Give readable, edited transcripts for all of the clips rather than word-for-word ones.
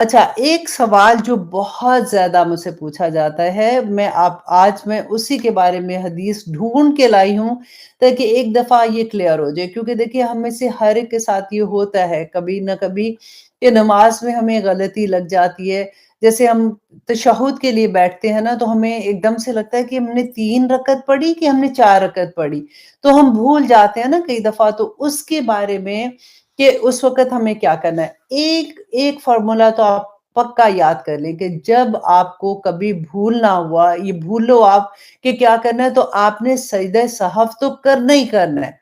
اچھا، ایک سوال جو بہت زیادہ مجھ سے پوچھا جاتا ہے، آج میں اسی کے بارے میں حدیث ڈھونڈ کے لائی ہوں تاکہ ایک دفعہ یہ کلیئر ہو جائے، کیونکہ دیکھیے ہم میں سے ہر ایک کے ساتھ یہ ہوتا ہے کبھی نہ کبھی کہ نماز میں ہمیں غلطی لگ جاتی ہے۔ جیسے ہم تشہد کے لیے بیٹھتے ہیں نا تو ہمیں ایک دم سے لگتا ہے کہ ہم نے 3 رکعت پڑھی کہ ہم نے 4 رکعت پڑھی، تو ہم بھول جاتے ہیں نا کئی دفعہ، تو اس کے بارے میں کہ اس وقت ہمیں کیا کرنا ہے۔ ایک فارمولا تو آپ پکا یاد کر لیں کہ جب آپ کو کبھی بھولنا ہوا، یہ بھولو آپ کہ کیا کرنا ہے، تو آپ نے سجدہ سہو تو کرنا ہی کرنا ہے۔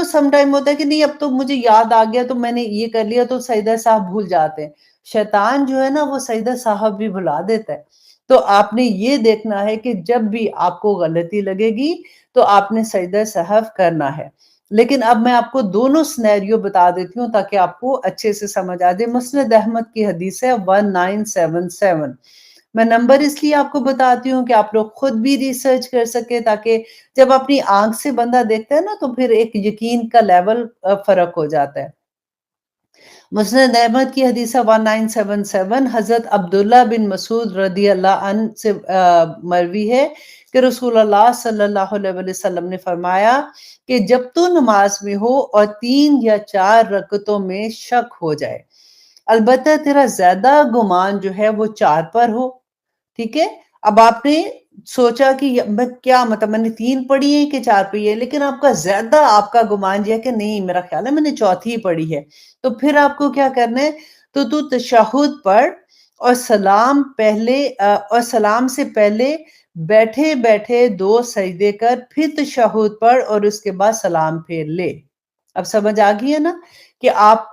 سم ٹائم ہوتا ہے کہ نہیں اب تو مجھے یاد آ گیا تو میں نے یہ کر لیا تو سجدہ سہو بھول جاتے ہیں۔ شیطان جو ہے نا وہ سجدہ سہو بھی بھلا دیتا ہے۔ تو آپ نے یہ دیکھنا ہے کہ جب بھی آپ کو غلطی لگے گی تو آپ نے سجدہ سہو کرنا ہے۔ لیکن اب میں آپ کو دونوں سینیریو بتا دیتی ہوں تاکہ آپ کو اچھے سے سمجھ آ جائے۔ مسند احمد کی حدیث ہے 1977۔ میں نمبر اس لیے آپ کو بتاتی ہوں کہ آپ لوگ خود بھی ریسرچ کر سکے، تاکہ جب اپنی آنکھ سے بندہ دیکھتا ہے نا تو پھر ایک یقین کا لیول فرق ہو جاتا ہے۔ مسند احمد کی حدیث 1977 حضرت عبداللہ بن مسعود رضی اللہ عنہ سے مروی ہے کہ رسول اللہ صلی اللہ علیہ وسلم نے فرمایا کہ جب تو نماز میں ہو اور 3 یا 4 رکعتوں میں شک ہو جائے، البتہ تیرا زیادہ گمان جو ہے وہ 4 پر ہو، ٹھیک ہے؟ اب آپ نے سوچا کہ میں کیا مطلب میں نے 3 پڑھی ہے کہ 4 پڑھی ہے، لیکن آپ کا زیادہ آپ کا گمان یہ ہے کہ نہیں میرا خیال ہے میں نے چوتھی پڑھی ہے، تو پھر آپ کو کیا کرنا ہے؟ تو تشہد پڑھ اور سلام سے پہلے بیٹھے بیٹھے 2 سجدے کر، پھر تشہد پڑھ اور اس کے بعد سلام پھیر لے۔ اب سمجھ آ گئی ہے نا کہ آپ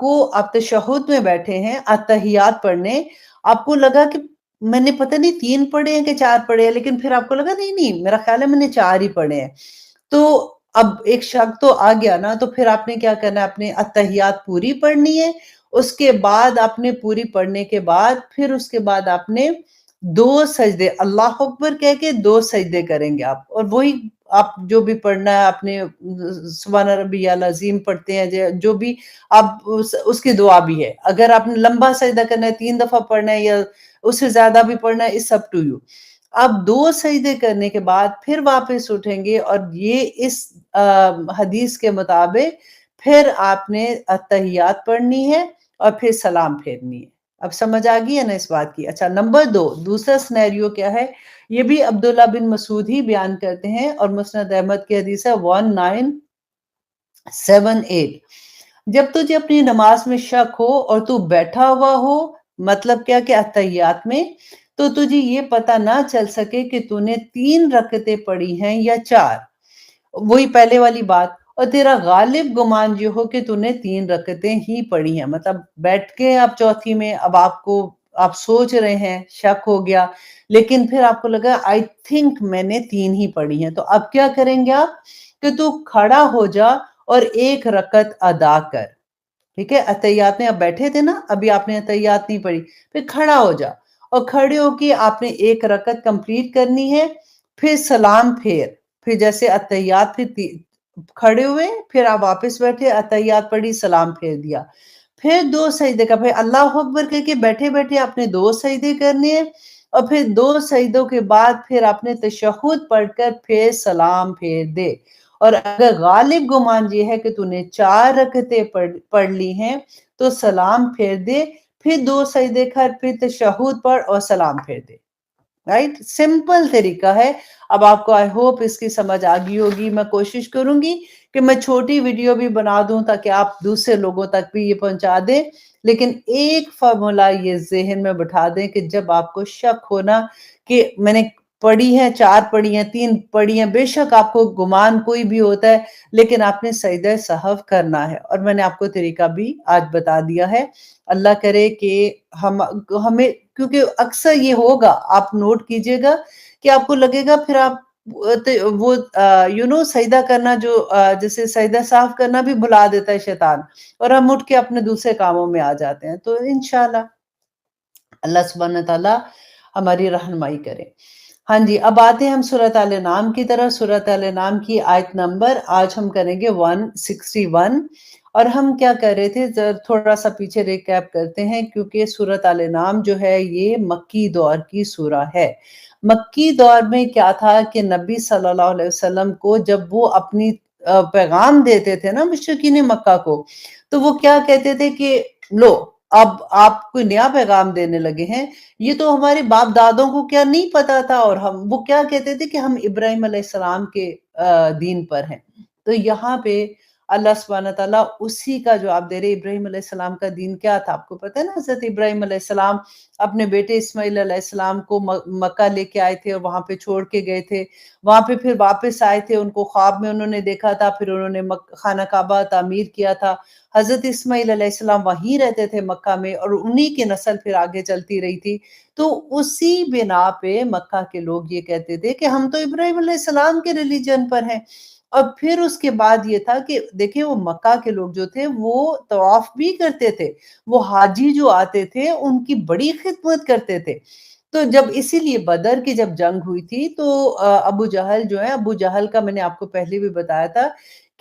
تشہد میں بیٹھے ہیں اتحیات پڑھنے، آپ کو لگا کہ میں نے پتہ نہیں 3 پڑھے ہیں کہ 4 پڑھے ہیں، لیکن پھر آپ کو لگا نہیں نہیں میرا خیال ہے میں نے 4 ہی پڑھے ہیں، تو اب ایک شک تو آ گیا نا، تو پھر آپ نے کیا کرنا ہے؟ اپنے اتحیات پوری پڑھنی ہے، اس کے بعد آپ نے پوری پڑھنے کے بعد پھر اس کے بعد آپ نے 2 سجدے اللہ اکبر کہہ کے 2 سجدے کریں گے آپ، اور وہی آپ جو بھی پڑھنا ہے اپنے سبحان ربی العظیم پڑھتے ہیں جو بھی آپ اس کی دعا بھی ہے، اگر آپ نے لمبا سجدہ کرنا ہے 3 دفعہ پڑھنا ہے یا اس سے زیادہ بھی پڑھنا ہے، it's up to you۔ اب 2 سجدے کرنے کے بعد پھر واپس اٹھیں گے، اور یہ اس حدیث کے مطابق پھر آپ نے اتحیات پڑھنی ہے اور پھر سلام پھیرنی ہے۔ اب سمجھ آ گئی ہے نا اس بات کی؟ اچھا، نمبر 2 دوسرا سینیریو کیا ہے؟ یہ بھی عبداللہ بن مسعود ہی بیان کرتے ہیں اور مسند احمد کی حدیث ہے 1978۔ جب تجھے اپنی نماز میں شک ہو اور تو بیٹھا ہوا ہو، مطلب کیا کہ اتحیات میں، تو تجھے یہ پتہ نہ چل سکے کہ تو نے 3 رکعتیں پڑھی ہیں یا 4، وہی پہلے والی بات، اور تیرا غالب گمان یہ ہو کہ تو نے 3 رکعتیں ہی پڑھی ہیں، مطلب بیٹھ کے آپ چوتھی میں اب آپ سوچ رہے ہیں، شک ہو گیا، لیکن پھر آپ کو لگا آئی تھنک میں نے 3 ہی پڑھی ہیں، تو اب کیا کریں گے آپ؟ کہ تو کھڑا ہو جا اور 1 رکعت ادا کر، ٹھیک ہے؟ اتحیات میں اب بیٹھے تھے نا، ابھی آپ نے اتحیات نہیں پڑھی، پھر کھڑا ہو جا اور کھڑے ہو کے آپ نے 1 رکعت کمپلیٹ کرنی ہے، پھر سلام پھر جیسے اتحیات پھر کھڑے ہوئے، پھر آپ واپس بیٹھے، اتحیات پڑھی، سلام پھیر دیا، پھر 2 سجدے کا، پھر اللہ اکبر کہہ کے بیٹھے بیٹھے آپ نے 2 سجدے کرنے ہیں، اور پھر 2 سجدوں کے بعد پھر آپ نے تشہد پڑھ کر پھر سلام پھیر دے، اور اگر غالب گمان یہ ہے کہ تو نے 4 رکعتیں پڑھ لی ہیں تو سلام پھیر دے، پھر 2 سجدے کر، پھر تشہد پڑھ اور سلام پھیر دے۔ رائٹ، سمپل طریقہ ہے۔ اب آپ کو آئی ہوپ اس کی سمجھ آ گئی ہوگی۔ میں کوشش کروں گی کہ میں چھوٹی ویڈیو بھی بنا دوں تاکہ آپ دوسرے لوگوں تک بھی یہ پہنچا دیں، لیکن ایک فارمولا یہ ذہن میں بٹھا دیں کہ جب آپ کو شک ہونا کہ میں نے پڑھی ہیں 4 پڑھی ہیں 3 پڑھی ہیں، بے شک آپ کو گمان کوئی بھی ہوتا ہے، لیکن آپ نے سجدہ سہو کرنا ہے، اور میں نے آپ کو طریقہ بھی آج بتا دیا ہے۔ اللہ کرے کہ ہمیں، کیونکہ اکثر یہ ہوگا، آپ نوٹ کیجئے گا کہ آپ کو لگے گا پھر آپ وہ سجدہ کرنا جو جیسے سجدہ سہو کرنا بھی بھلا دیتا ہے شیطان، اور ہم اٹھ کے اپنے دوسرے کاموں میں آ جاتے ہیں، تو انشاءاللہ اللہ سبحانہ تعالیٰ ہماری رہنمائی کرے۔ ہاں جی، اب آتے ہیں ہم سورۃ آل انعام کی طرف۔ سورۃ آل انعام کی آیت نمبر آج ہم کریں گے 161، اور ہم کیا کر رہے تھے، تھوڑا سا پیچھے ریکیپ کرتے ہیں، کیونکہ سورۃ آل انعام جو ہے یہ مکی دور کی سورہ ہے۔ مکی دور میں کیا تھا کہ نبی صلی اللہ علیہ وسلم کو جب وہ اپنی پیغام دیتے تھے نا مشرکین مکہ کو، تو وہ کیا کہتے تھے کہ لو، اب آپ کوئی نیا پیغام دینے لگے ہیں، یہ تو ہمارے باپ دادوں کو کیا نہیں پتا تھا، اور وہ کیا کہتے تھے کہ ہم ابراہیم علیہ السلام کے دین پر ہیں۔ تو یہاں پہ اللہ سبحانہ تعالیٰ اسی کا جواب دے رہے۔ ابراہیم علیہ السلام کا دین کیا تھا؟ آپ کو پتہ ہے نا، حضرت ابراہیم علیہ السلام اپنے بیٹے اسماعیل علیہ السلام کو مکہ لے کے آئے تھے اور وہاں پہ چھوڑ کے گئے تھے، وہاں پہ پھر واپس آئے تھے، ان کو خواب میں انہوں نے دیکھا تھا، پھر انہوں نے خانہ کعبہ تعمیر کیا تھا۔ حضرت اسماعیل علیہ السلام وہیں رہتے تھے مکہ میں، اور انہی کی نسل پھر آگے چلتی رہی تھی۔ تو اسی بنا پہ مکہ کے لوگ یہ کہتے تھے کہ ہم تو ابراہیم علیہ السلام کے ریلیجن پر ہیں۔ اور پھر اس کے بعد یہ تھا کہ دیکھیں، وہ مکہ کے لوگ جو تھے وہ طواف بھی کرتے تھے، وہ حاجی جو آتے تھے ان کی بڑی خدمت کرتے تھے۔ تو جب اسی لیے بدر کی جب جنگ ہوئی تھی تو ابو جہل جو ہے، ابو جہل کا میں نے آپ کو پہلے بھی بتایا تھا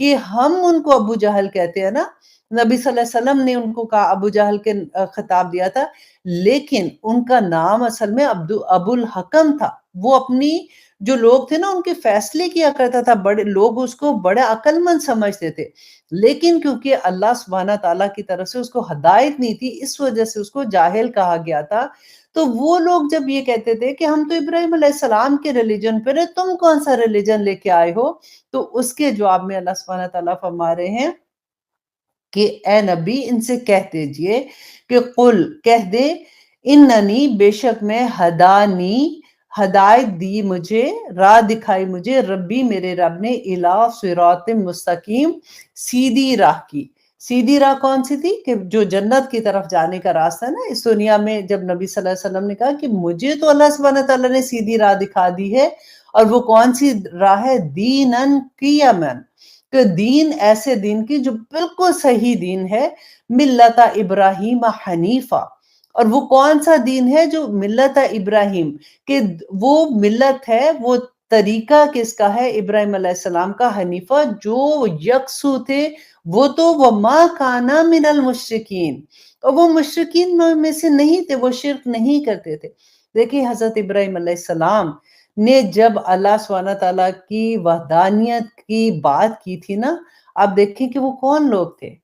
کہ ہم ان کو ابو جہل کہتے ہیں نا، نبی صلی اللہ علیہ وسلم نے ان کو کہا، ابو جہل کے خطاب دیا تھا، لیکن ان کا نام اصل میں ابو الحکم تھا۔ وہ اپنی جو لوگ تھے نا ان کے فیصلے کیا کرتا تھا، بڑے لوگ اس کو بڑا عقل مند سمجھتے تھے، لیکن کیونکہ اللہ سبحانہ تعالیٰ کی طرف سے اس کو ہدایت نہیں تھی، اس وجہ سے اس کو جاہل کہا گیا تھا۔ تو وہ لوگ جب یہ کہتے تھے کہ ہم تو ابراہیم علیہ السلام کے ریلیجن پر ہیں، تم کون سا ریلیجن لے کے آئے ہو؟ تو اس کے جواب میں اللہ سبحانہ تعالیٰ فرما رہے ہیں کہ اے نبی ان سے کہہ دیجئے کہ قل، کہہ دے، اننی، بے شک میں، ہدانی، ہدایت دی مجھے، راہ دکھائی مجھے، ربی، میرے رب نے، الی صراط مستقیم، سیدھی راہ کی۔ سیدھی راہ کون سی تھی؟ کہ جو جنت کی طرف جانے کا راستہ ہے نا۔ اس دنیا میں جب نبی صلی اللہ علیہ وسلم نے کہا کہ مجھے تو اللہ سبحانہ تعالیٰ نے سیدھی راہ دکھا دی ہے، اور وہ کون سی راہ ہے؟ دینن قیمن، کہ دین، ایسے دین کی جو بالکل صحیح دین ہے، ملت ابراہیم حنیفہ۔ اور وہ کون سا دین ہے؟ جو ملت ابراہیم، کہ وہ ملت ہے، وہ طریقہ کس کا ہے؟ ابراہیم علیہ السلام کا، حنیفہ، جو یکسو تھے، وہ تو وما کانا من المشرکین، اور وہ مشرکین میں سے نہیں تھے، وہ شرک نہیں کرتے تھے۔ دیکھیں، حضرت ابراہیم علیہ السلام نے جب اللہ سبحانہ تعالیٰ کی وحدانیت کی بات کی تھی نا، آپ دیکھیں کہ وہ کون لوگ تھے۔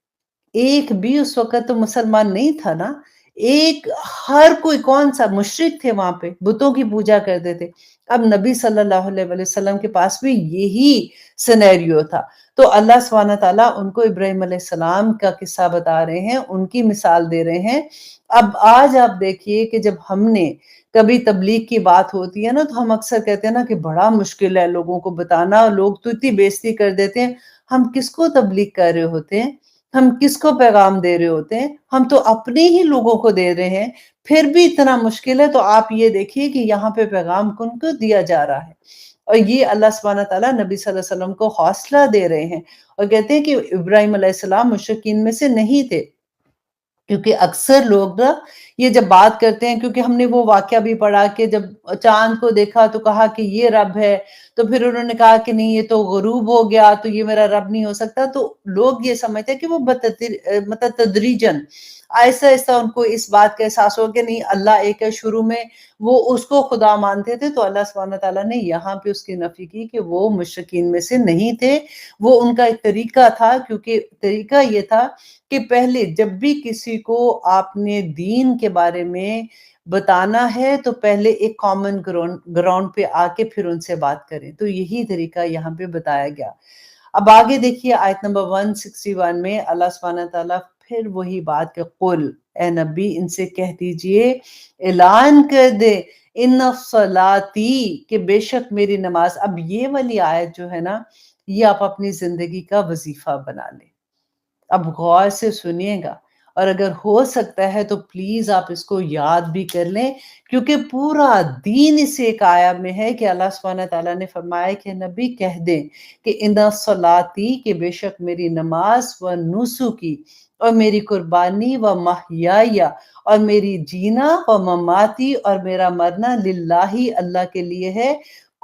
ایک بھی اس وقت تو مسلمان نہیں تھا نا، ایک، ہر کوئی کون سا مشرک تھے، وہاں پہ بتوں کی پوجا کرتے تھے۔ اب نبی صلی اللہ علیہ وسلم کے پاس بھی یہی سینیریو تھا۔ تو اللہ سبحانہ تعالیٰ ان کو ابراہیم علیہ السلام کا قصہ بتا رہے ہیں، ان کی مثال دے رہے ہیں۔ اب آج آپ دیکھیے کہ جب ہم نے کبھی تبلیغ کی بات ہوتی ہے نا، تو ہم اکثر کہتے ہیں نا کہ بڑا مشکل ہے لوگوں کو بتانا، لوگ تو اتنی بےزتی کر دیتے ہیں۔ ہم کس کو تبلیغ کر رہے ہوتے ہیں؟ ہم کس کو پیغام دے رہے ہوتے ہیں؟ ہم تو اپنے ہی لوگوں کو دے رہے ہیں، پھر بھی اتنا مشکل ہے۔ تو آپ یہ دیکھیے کہ یہاں پہ پیغام کن کو دیا جا رہا ہے، اور یہ اللہ سبحانہ تعالیٰ نبی صلی اللہ علیہ وسلم کو حوصلہ دے رہے ہیں، اور کہتے ہیں کہ ابراہیم علیہ السلام مشرکین میں سے نہیں تھے۔ کیونکہ اکثر لوگ نا یہ جب بات کرتے ہیں، کیونکہ ہم نے وہ واقعہ بھی پڑھا کہ جب چاند کو دیکھا تو کہا کہ یہ رب ہے، تو پھر انہوں نے کہا کہ نہیں، یہ تو غروب ہو گیا، تو یہ میرا رب نہیں ہو سکتا۔ تو لوگ یہ سمجھتے ہیں کہ وہ مطلب تدریجن، آہستہ آہستہ ان کو اس بات کا احساس ہو کہ نہیں، اللہ ایک ہے۔ شروع میں وہ اس کو خدا مانتے تھے، تو اللہ سبحانہ تعالیٰ نے یہاں پہ اس کی نفی کی کہ وہ مشرکین میں سے نہیں تھے، وہ ان کا ایک طریقہ تھا۔ کیونکہ طریقہ یہ تھا کہ پہلے جب بھی کسی کو آپ نے دین کے بارے میں بتانا ہے تو پہلے ایک کامن گراؤنڈ پہ آ کے پھر ان سے بات کریں۔ تو یہی طریقہ یہاں پہ بتایا گیا۔ اب آگے دیکھیے آیت نمبر 161 میں اللہ سبحانہ تعالیٰ پھر وہی بات کہ قل، اے نبی ان سے کہہ دیجئے، اعلان کر دے، ان صلاتی، کہ بے شک میری نماز۔ اب یہ والی آیت جو ہے نا، یہ آپ اپنی زندگی کا وظیفہ بنا لیں۔ اب غور سے سنیے گا، اور اگر ہو سکتا ہے تو پلیز آپ اس کو یاد بھی کر لیں، کیونکہ پورا دین اس ایک آیت میں ہے کہ اللہ سبحانہ تعالیٰ نے فرمایا کہ نبی کہہ دیں کہ ان صلاتی، کہ بے شک میری نماز، و نسکی، اور میری قربانی، و محیائی، اور میری جینا، و مماتی، اور میرا مرنا، للہ، اللہ کے لیے ہے۔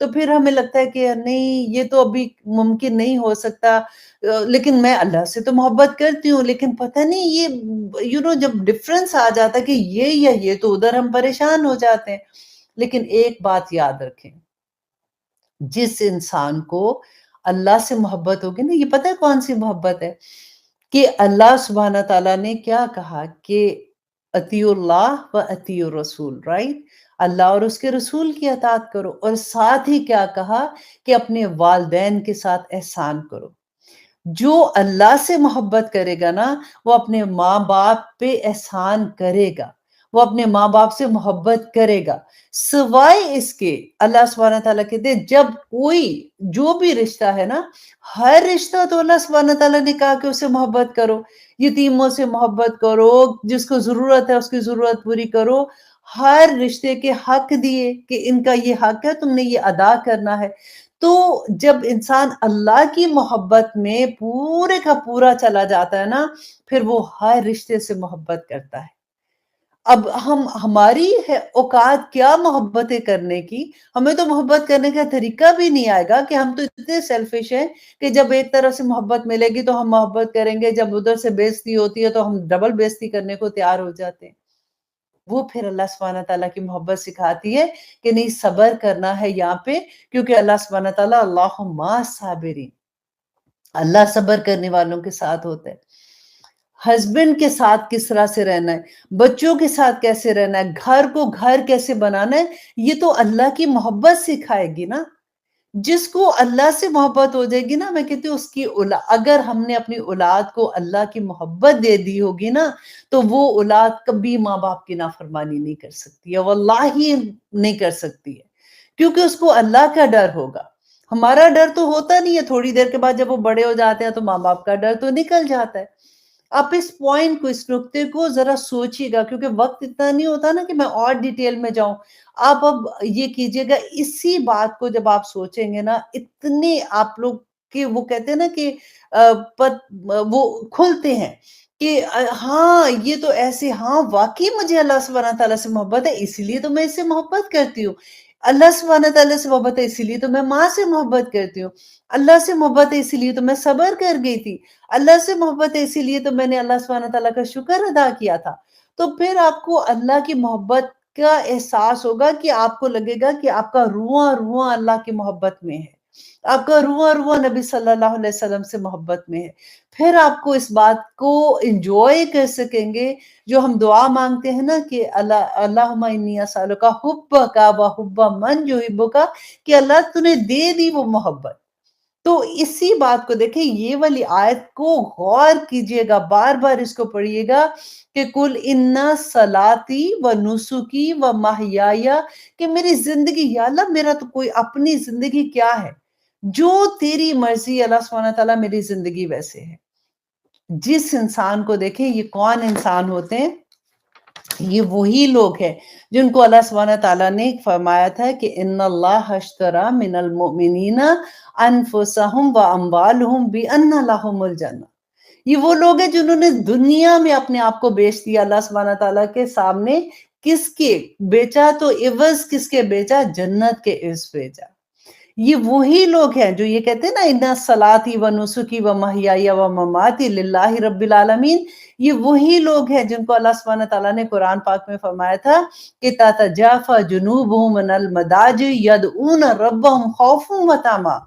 تو پھر ہمیں لگتا ہے کہ نہیں یہ تو ابھی ممکن نہیں ہو سکتا، لیکن میں اللہ سے تو محبت کرتی ہوں، لیکن پتہ نہیں یہ جب ڈفرنس آ جاتا ہے کہ یہ یا یہ، تو ادھر ہم پریشان ہو جاتے ہیں۔ لیکن ایک بات یاد رکھیں، جس انسان کو اللہ سے محبت ہوگی نا، یہ پتہ ہے کون سی محبت ہے؟ کہ اللہ سبحانہ تعالیٰ نے کیا کہا کہ اطیعوا اللہ و اطیعوا الرسول، رائٹ؟ اللہ اور اس کے رسول کی اطاعت کرو، اور ساتھ ہی کیا کہا کہ اپنے والدین کے ساتھ احسان کرو۔ جو اللہ سے محبت کرے گا نا، وہ اپنے ماں باپ پہ احسان کرے گا، وہ اپنے ماں باپ سے محبت کرے گا۔ سوائے اس کے اللہ سبحانہ تعالیٰ کہتے ہیں جب کوئی جو بھی رشتہ ہے نا، ہر رشتہ تو اللہ سبحانہ تعالیٰ نے کہا کہ اسے محبت کرو، یتیموں سے محبت کرو، جس کو ضرورت ہے اس کی ضرورت پوری کرو، ہر رشتے کے حق دیے کہ ان کا یہ حق ہے، تم نے یہ ادا کرنا ہے۔ تو جب انسان اللہ کی محبت میں پورے کا پورا چلا جاتا ہے نا، پھر وہ ہر رشتے سے محبت کرتا ہے۔ اب ہماری اوقات کیا محبتیں کرنے کی، ہمیں تو محبت کرنے کا طریقہ بھی نہیں آئے گا، کہ ہم تو اتنے سیلفش ہیں کہ جب ایک طرف سے محبت ملے گی تو ہم محبت کریں گے، جب ادھر سے بےعزتی ہوتی ہے تو ہم ڈبل بےعزتی کرنے کو تیار ہو جاتے ہیں۔ وہ پھر اللہ سبحانہ تعالیٰ کی محبت سکھاتی ہے کہ نہیں، صبر کرنا ہے یہاں پہ، کیونکہ اللہ سبحانہ تعالیٰ اللہ مع الصابرین، اللہ صبر کرنے والوں کے ساتھ ہوتا ہے۔ ہسبینڈ کے ساتھ کس طرح سے رہنا ہے، بچوں کے ساتھ کیسے رہنا ہے، گھر کو گھر کیسے بنانا ہے، یہ تو اللہ کی محبت سکھائے گی نا۔ جس کو اللہ سے محبت ہو جائے گی نا، میں کہتی ہوں اس کی اگر ہم نے اپنی اولاد کو اللہ کی محبت دے دی ہوگی نا، تو وہ اولاد کبھی ماں باپ کی نافرمانی نہیں کر سکتی ہے، واللہ ہی نہیں کر سکتی ہے، کیونکہ اس کو اللہ کا ڈر ہوگا۔ ہمارا ڈر تو ہوتا نہیں ہے، تھوڑی دیر کے بعد جب وہ بڑے ہو جاتے ہیں تو ماں باپ کا ڈر تو نکل جاتا ہے۔ آپ اس پوائنٹ کو، اس نقطے کو ذرا سوچیے گا، کیونکہ وقت اتنا نہیں ہوتا نا کہ میں اور ڈیٹیل میں جاؤں۔ آپ اب یہ کیجئے گا، اسی بات کو جب آپ سوچیں گے نا، اتنے آپ لوگ کے وہ کہتے ہیں نا کہ وہ کھلتے ہیں کہ ہاں یہ تو ایسے، ہاں واقعی مجھے اللہ سبحانہ تعالیٰ سے محبت ہے، اسی لیے تو میں اس سے محبت کرتی ہوں۔ اللہ سبحانہ تعالیٰ سے محبت ہے اسی لیے تو میں ماں سے محبت کرتی ہوں۔ اللہ سے محبت ہے اسی لیے تو میں صبر کر گئی تھی۔ اللہ سے محبت ہے اسی لیے تو میں نے اللہ سبحانہ تعالیٰ کا شکر ادا کیا تھا۔ تو پھر آپ کو اللہ کی محبت کا احساس ہوگا کہ آپ کو لگے گا کہ آپ کا رواں رواں اللہ کی محبت میں ہے، آپ کا رواں رواں نبی صلی اللہ علیہ وسلم سے محبت میں ہے۔ پھر آپ کو اس بات کو انجوائے کر سکیں گے، جو ہم دعا مانگتے ہیں نا کہ اللہم انی اسألک حبک و حب من یحبک، کہ اللہ تو نے دے دی وہ محبت۔ تو اسی بات کو دیکھیں، یہ والی آیت کو غور کیجئے گا، بار بار اس کو پڑھیے گا کہ کل ان صلاتی و نسکی و محیایا، کہ میری زندگی، یا اللہ میرا تو کوئی اپنی زندگی کیا ہے، جو تیری مرضی اللہ سبحانہ تعالیٰ میری زندگی ویسے ہے۔ جس انسان کو دیکھیں، یہ کون انسان ہوتے ہیں؟ یہ وہی لوگ ہیں جن کو اللہ سبحانہ تعالیٰ نے فرمایا تھا کہ ان اللہ اشترى من المؤمنین انفسهم واموالهم بان لهم الجنہ۔ یہ وہ لوگ ہیں جنہوں نے دنیا میں اپنے آپ کو بیچ دیا اللہ سبحانہ تعالیٰ کے سامنے، کس کے بیچا؟ تو عوض کس کے بیچا؟ جنت کے عوض بیچا۔ یہ وہی لوگ ہیں جو یہ کہتے ہیں نا اِنَّ صلاتی و نسکی و محیائی و مماتی للہ رب العالمین۔ یہ وہی لوگ ہیں جن کو اللہ سبحانہ تعالیٰ نے قرآن پاک میں فرمایا تھا کہ تتجافی جنوبہم من المضاجع یدعون ربہم خوفا و طمعا،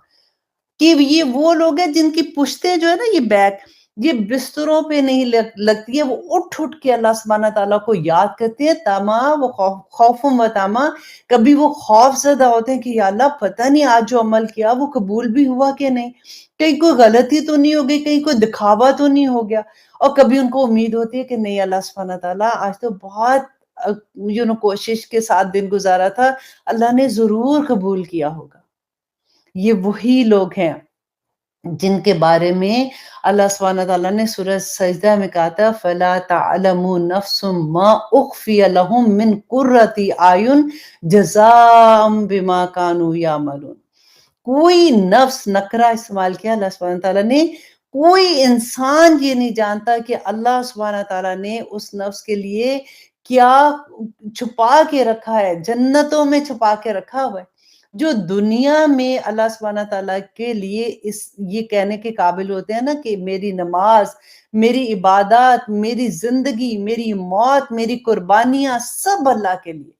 کہ یہ وہ لوگ ہیں جن کی پشتیں جو ہے نا، یہ بیک، یہ بستروں پہ نہیں لگتی ہے، وہ اٹھ اٹھ کے اللہ سبحانہ تعالیٰ کو یاد کرتے ہیں، تما وہ خوف و تما، کبھی وہ خوف زدہ ہوتے ہیں کہ یا اللہ پتہ نہیں آج جو عمل کیا وہ قبول بھی ہوا کہ نہیں، کہیں کوئی غلطی تو نہیں ہو گئی، کہیں کوئی دکھاوا تو نہیں ہو گیا، اور کبھی ان کو امید ہوتی ہے کہ نہیں اللہ سبحانہ تعالیٰ آج تو بہت کوشش کے ساتھ دن گزارا تھا، اللہ نے ضرور قبول کیا ہوگا۔ یہ وہی لوگ ہیں جن کے بارے میں اللہ سبحانہ تعالیٰ نے سورہ سجدہ میں کہا تھا فَلَا تَعْلَمُ نَفْسٌ مَا أُخْفِيَ لَهُم مِّن قُرَّةِ أَعْيُنٍ جَزَاءً بِمَا كَانُوا يَعْمَلُونَ۔ کوئی نفس، نکرہ استعمال کیا اللہ سبحانہ تعالیٰ نے، کوئی انسان یہ نہیں جانتا کہ اللہ سبحانہ تعالیٰ نے اس نفس کے لیے کیا چھپا کے رکھا ہے، جنتوں میں چھپا کے رکھا ہوا ہے۔ جو دنیا میں اللہ سبحانہ تعالیٰ کے لیے یہ کہنے کے قابل ہوتے ہیں نا کہ میری نماز، میری عبادات، میری زندگی، میری موت، میری قربانیاں سب اللہ کے لیے۔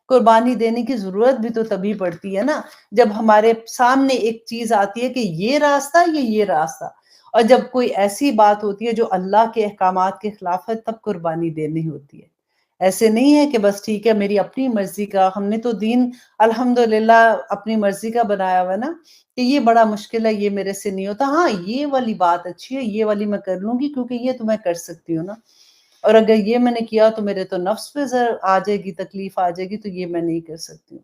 قربانی دینے کی ضرورت بھی تو تبھی پڑتی ہے نا جب ہمارے سامنے ایک چیز آتی ہے کہ یہ راستہ یہ راستہ، اور جب کوئی ایسی بات ہوتی ہے جو اللہ کے احکامات کے خلاف ہے تب قربانی دینی ہوتی ہے۔ ایسے نہیں ہے کہ بس ٹھیک ہے میری اپنی مرضی کا، ہم نے تو دین الحمدللہ اپنی مرضی کا بنایا ہوا ہے نا کہ یہ بڑا مشکل ہے، یہ میرے سے نہیں ہوتا، ہاں یہ والی بات اچھی ہے، یہ والی میں کر لوں گی کیونکہ یہ تو میں کر سکتی ہوں نا، اور اگر یہ میں نے کیا تو میرے تو نفس پہ آ جائے گی، تکلیف آ جائے گی، تو یہ میں نہیں کر سکتی ہوں۔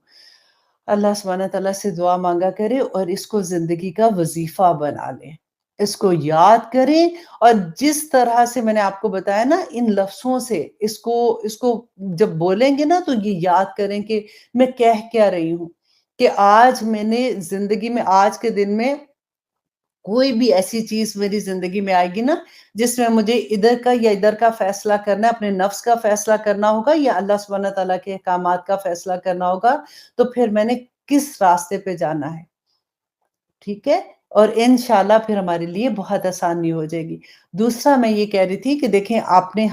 اللہ سبحانہ تعالیٰ سے دعا مانگا کرے اور اس کو زندگی کا وظیفہ بنا لیں، اس کو یاد کریں، اور جس طرح سے میں نے آپ کو بتایا نا ان لفظوں سے اس کو جب بولیں گے نا تو یہ یاد کریں کہ میں کہہ کیا رہی ہوں، کہ آج میں نے زندگی میں آج کے دن میں کوئی بھی ایسی چیز میری زندگی میں آئے گی نا جس میں مجھے ادھر کا یا ادھر کا فیصلہ کرنا ہے، اپنے نفس کا فیصلہ کرنا ہوگا یا اللہ سبحانہ تعالیٰ کے احکامات کا فیصلہ کرنا ہوگا، تو پھر میں نے کس راستے پہ جانا ہے، ٹھیک ہے؟ اور انشاءاللہ پھر ہمارے لیے بہت آسانی ہو جائے گی۔ دوسرا میں یہ کہہ رہی تھی کہ دیکھیں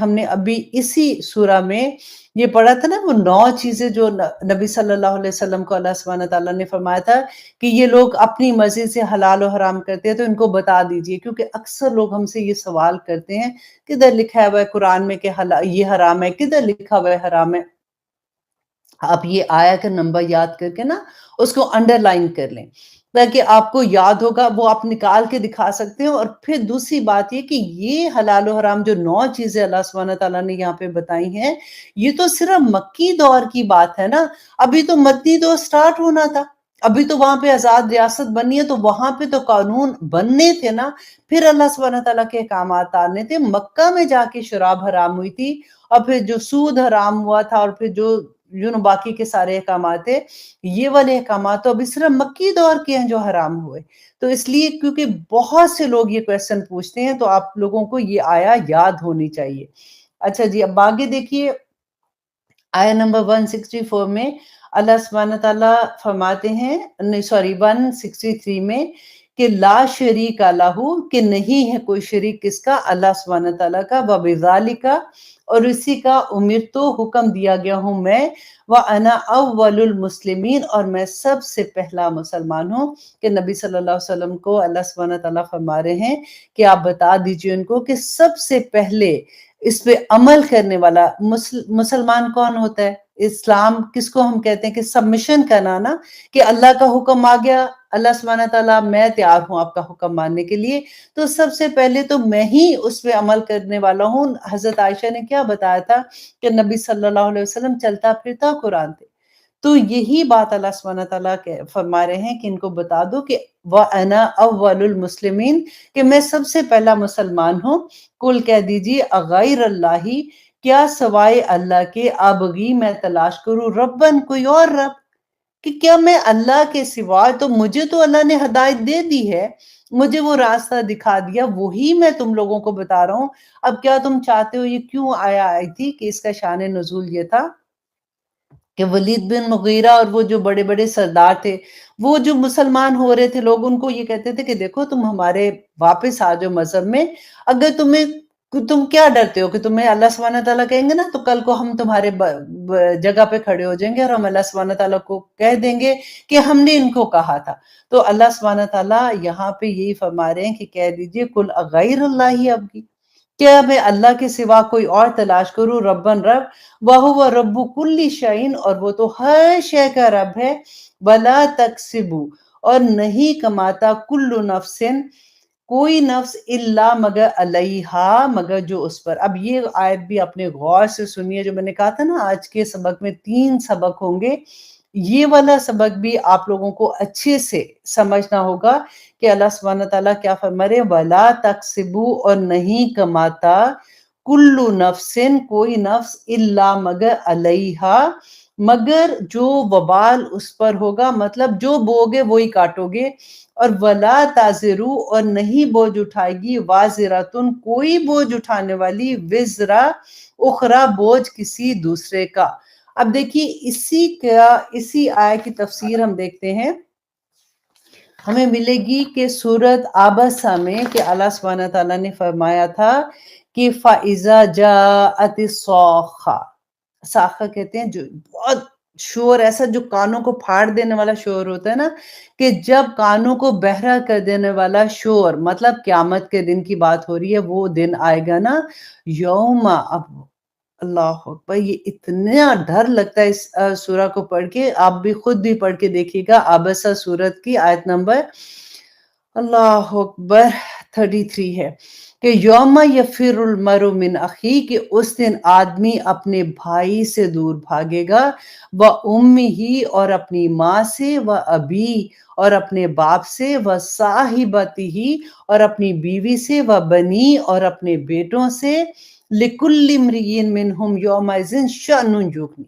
ہم نے ابھی اسی سورہ میں یہ پڑھا تھا نا وہ 9 چیزیں جو نبی صلی اللہ علیہ وسلم کو اللہ سبحانہ تعالیٰ نے فرمایا تھا کہ یہ لوگ اپنی مرضی سے حلال و حرام کرتے ہیں تو ان کو بتا دیجئے، کیونکہ اکثر لوگ ہم سے یہ سوال کرتے ہیں کدھر لکھا ہوا ہے قرآن میں کہ یہ حرام ہے، کدھر لکھا ہوا ہے حرام ہے۔ آپ یہ آیا کا نمبر یاد کر کے نا اس کو انڈر لائن کر لیں تاکہ آپ کو یاد ہوگا، وہ آپ نکال کے دکھا سکتے ہیں۔ اور پھر دوسری بات یہ کہ یہ حلال و حرام جو 9 چیزیں اللہ سبحانہ تعالیٰ نے یہاں پہ بتائی ہیں، یہ تو صرف مکی دور کی بات ہے نا، ابھی تو مدنی دور سٹارٹ ہونا تھا، ابھی تو وہاں پہ آزاد ریاست بنی ہے، تو وہاں پہ تو قانون بننے تھے نا، پھر اللہ سبحانہ تعالیٰ کے احکامات آنے تھے۔ مکہ میں جا کے شراب حرام ہوئی تھی، اور پھر جو سود حرام ہوا تھا، اور پھر جو باقی کے سارے احکامات تھے، یہ والے احکامات تو ابھی صرف مکی دور کے ہیں جو حرام ہوئے۔ تو اس لیے کیونکہ بہت سے لوگ یہ کویسچن پوچھتے ہیں تو آپ لوگوں کو یہ آیا یاد ہونی چاہیے۔ اچھا جی، اب آگے دیکھیے آیا نمبر 164 میں اللہ سبحانہ تعالیٰ فرماتے ہیں، نہیں سوری 163 میں، کہ لا شریک لہو، کہ نہیں ہے کوئی شریک کس کا، اللہ سبحانہ تعالیٰ کا، وَبِذَالِکَ، اور اسی کا امرت تو حکم دیا گیا ہوں میں، وَأَنَا أَوَّلُ الْمُسْلِمِينَ، اور میں سب سے پہلا مسلمان ہوں، کہ نبی صلی اللہ علیہ وسلم کو اللہ سبحانہ تعالیٰ فرما رہے ہیں کہ آپ بتا دیجئے ان کو کہ سب سے پہلے اس پہ عمل کرنے والا مسلمان کون ہوتا ہے؟ اسلام کس کو ہم کہتے ہیں کہ سبمیشن کرنا نا، کہ اللہ کا حکم آ گیا، اللہ سبحانہ تعالیٰ میں تیار ہوں آپ کا حکم ماننے کے لیے، تو سب سے پہلے تو میں ہی اس پہ عمل کرنے والا ہوں۔ حضرت عائشہ نے کیا بتایا تھا کہ نبی صلی اللہ علیہ وسلم چلتا پھرتا قرآن تھے، تو یہی بات اللہ سبحانہ تعالیٰ فرما رہے ہیں کہ ان کو بتا دو کہ وَأَنَا أَوَّلُ الْمُسْلِمِينَ، کہ میں سب سے پہلا مسلمان ہوں۔ کل کہہ دیجیے اغیر اللہ، کیا سوائے اللہ کے، ابغی میں تلاش کروں، ربن کوئی اور رب، کہ کیا میں اللہ کے سوا، تو مجھے تو اللہ نے ہدایت دے دی ہے، مجھے وہ راستہ دکھا دیا، وہی میں تم لوگوں کو بتا رہا ہوں۔ اب کیا تم چاہتے ہو، یہ کیوں آئی تھی کہ اس کا شان نزول یہ تھا کہ ولید بن مغیرہ اور وہ جو بڑے بڑے سردار تھے، وہ جو مسلمان ہو رہے تھے، لوگ ان کو یہ کہتے تھے کہ دیکھو تم ہمارے واپس آ جاؤ مذہب میں، اگر تم کیا ڈرتے ہو کہ تمہیں اللہ سبحانہ تعالیٰ کہیں گے نا تو کل کو ہم تمہارے جگہ پہ کھڑے ہو جائیں گے اور ہم اللہ سبحانہ تعالیٰ کو کہہ دیں گے کہ ہم نے ان کو کہا تھا۔ تو اللہ سبحانہ تعالیٰ یہاں پہ یہی فرما رہے ہیں کہ کہہ دیجئے کل اغیر اللہ ابغی، کیا میں اللہ کے سوا کوئی اور تلاش کروں، ربن رب، وَهُوَ رَبُّ كُلِّ شَيْءٍ، اور وہ تو ہر شے کا رب ہے، وَلَا تَكْسِبُ، اور نہیں کماتا، کُلُّ نَفْسٍ کوئی نفس، الا مگر علیہا، مگر جو اس پر۔ اب یہ آیت بھی اپنے غور سے سنیے، جو میں نے کہا تھا نا آج کے سبق میں 3 سبق ہوں گے، یہ والا سبق بھی آپ لوگوں کو اچھے سے سمجھنا ہوگا کہ اللہ سبحانہ تعالیٰ کیا فرما رہے ہیں، وَلَا تَكْسِبُ، اور نہیں کماتا، کُلُّ نَفْسٍ کوئی نفس، الا مگر علیہا، مگر جو وبال اس پر ہوگا، مطلب جو بوگے وہی کاٹو گے، اور ولا تازرو، اور نہیں بوجھ اٹھائے گی، وازراتن کوئی بوجھ اٹھانے والی، وزرا اخرا بوجھ کسی دوسرے کا۔ اب دیکھیے اسی آیت کی تفسیر ہم دیکھتے ہیں، ہمیں ملے گی کہ سورت آبسہ میں کہ اللہ سبحانہ تعالیٰ نے فرمایا تھا کہ فَإِذَا جَاءَتِ الصَّاخَّةُ، ساخہ کہتے ہیں جو بہت شور، ایسا جو کانوں کو پھاڑ دینے والا شور ہوتا ہے نا، کہ جب کانوں کو بہرا کر دینے والا شور، مطلب قیامت کے دن کی بات ہو رہی ہے، وہ دن آئے گا نا، یوم، اب اللہ اکبر، یہ اتنا ڈر لگتا ہے اس سورہ کو پڑھ کے، آپ بھی خود بھی پڑھ کے دیکھیے گا، آبسہ سورت کی آیت نمبر اللہ اکبر 33 ہے کہ یوم یفر المرء من اخی، کہ اس دن آدمی اپنے بھائی سے دور بھاگے گا، و امہ، اور اپنی ماں سے، و ابی، اور اپنے باپ سے، و صاحبتہ، اور اپنی بیوی سے، و بنی، اور اپنے بیٹوں سے، لکل امرئ منہم یومئذ شأن یغنی،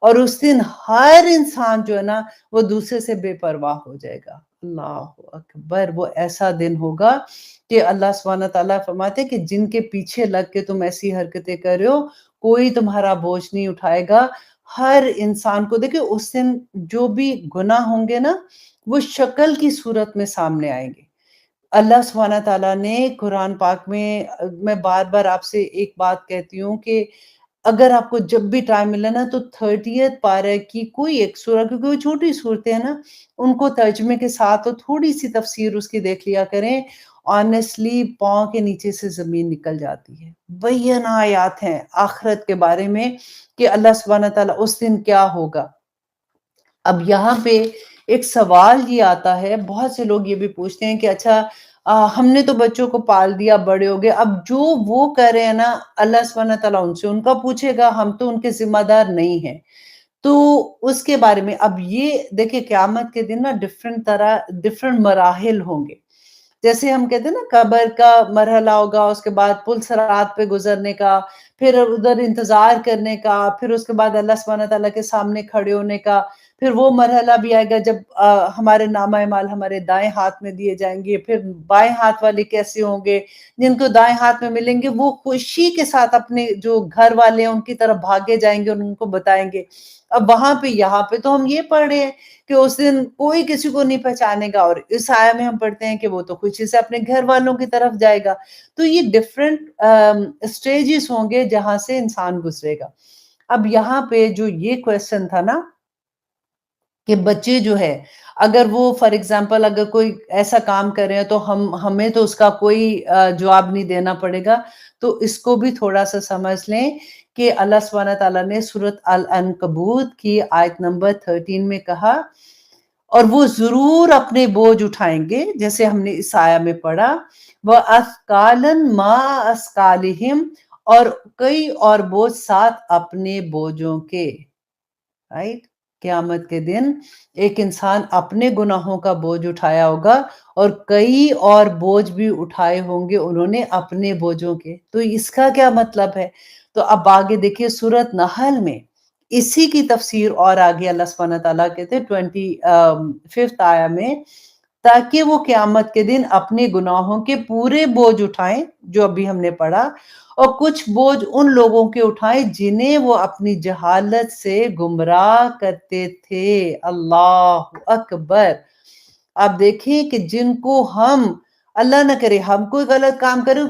اور اس دن ہر انسان جو ہے نا وہ دوسرے سے بے پرواہ ہو جائے گا۔ اللہ اکبر، وہ ایسا دن ہوگا کہ اللہ سبحانہ تعالیٰ فرماتے ہیں کہ جن کے پیچھے لگ کے تم ایسی حرکتیں کر رہے ہو، کوئی تمہارا بوجھ نہیں اٹھائے گا۔ ہر انسان کو دیکھیں اس دن جو بھی گناہ ہوں گے نا، وہ شکل کی صورت میں سامنے آئیں گے۔ اللہ سبحانہ تعالیٰ نے قرآن پاک میں بار بار آپ سے ایک بات کہتی ہوں کہ اگر آپ کو جب بھی ٹائم ملے نا تو 30th پارہ کی کوئی ایک سورہ، کیونکہ وہ چھوٹی صورتیں ہیں نا، ان کو ترجمے کے ساتھ اور تھوڑی سی تفسیر اس کی دیکھ لیا کریں، آنیسٹلی پاؤں کے نیچے سے زمین نکل جاتی ہے۔ بینہ آیات ہیں آخرت کے بارے میں کہ اللہ سبحانہ تعالیٰ اس دن کیا ہوگا۔ اب یہاں پہ ایک سوال یہ آتا ہے، بہت سے لوگ یہ بھی پوچھتے ہیں کہ اچھا ہم نے تو بچوں کو پال دیا، بڑے ہو گئے، اب جو وہ کر رہے ہیں نا اللہ سبحانہ تعالیٰ ان سے ان کا پوچھے گا، ہم تو ان کے ذمہ دار نہیں ہیں۔ تو اس کے بارے میں اب یہ دیکھیں قیامت کے دن نا ڈفرنٹ مراحل ہوں گے، جیسے ہم کہتے ہیں نا قبر کا مرحلہ ہوگا، اس کے بعد پل صراط پہ گزرنے کا، پھر ادھر انتظار کرنے کا، پھر اس کے بعد اللہ سبحانہ تعالیٰ کے سامنے کھڑے ہونے کا، پھر وہ مرحلہ بھی آئے گا جب ہمارے نامہ اعمال ہمارے دائیں ہاتھ میں دیے جائیں گے، پھر بائیں ہاتھ والے کیسے ہوں گے، جن کو دائیں ہاتھ میں ملیں گے وہ خوشی کے ساتھ اپنے جو گھر والے ہیں ان کی طرف بھاگے جائیں گے اور ان کو بتائیں گے۔ اب وہاں پہ یہاں پہ تو ہم یہ پڑھ رہے ہیں کہ اس دن کوئی کسی کو نہیں پہچانے گا، اور اس آیہ میں ہم پڑھتے ہیں کہ وہ تو خوشی سے اپنے گھر والوں کی طرف جائے گا۔ تو یہ ڈفرنٹ سٹیجز ہوں گے جہاں سے انسان گزرے گا۔ اب یہاں پہ جو یہ کویسچن تھا نا کہ بچے جو ہے اگر وہ فار ایگزامپل اگر کوئی ایسا کام کر رہے ہیں تو ہمیں تو اس کا کوئی جواب نہیں دینا پڑے گا، تو اس کو بھی تھوڑا سا سمجھ لیں کہ اللہ سبحانہ تعالیٰ نے سورۃ العنکبوت کی آیت نمبر 13 میں کہا، اور وہ ضرور اپنے بوجھ اٹھائیں گے، جیسے ہم نے اس آیہ میں پڑھا، وَأَثْقَالًا مَا أَثْقَالِهِمْ، اور کئی اور بوجھ ساتھ اپنے بوجھوں کے، رائٹ؟ قیامت کے دن ایک انسان اپنے گناہوں کا بوجھ اٹھایا ہوگا اور کئی اور بوجھ بھی اٹھائے ہوں گے انہوں نے اپنے بوجھوں کے۔ تو اس کا کیا مطلب ہے؟ تو اب آگے دیکھیے سورۃ نحل میں اسی کی تفسیر اور آگے اللہ سبحانہ تعالیٰ کہتے ہیں 25 آیہ میں، تاکہ وہ قیامت کے دن اپنے گناہوں کے پورے بوجھ اٹھائیں جو ابھی ہم نے پڑھا، اور کچھ بوجھ ان لوگوں کے اٹھائیں جنہیں وہ اپنی جہالت سے گمراہ کرتے تھے۔ اللہ اکبر! آپ دیکھیں کہ جن کو ہم، اللہ نہ کرے ہم کوئی غلط کام کرے،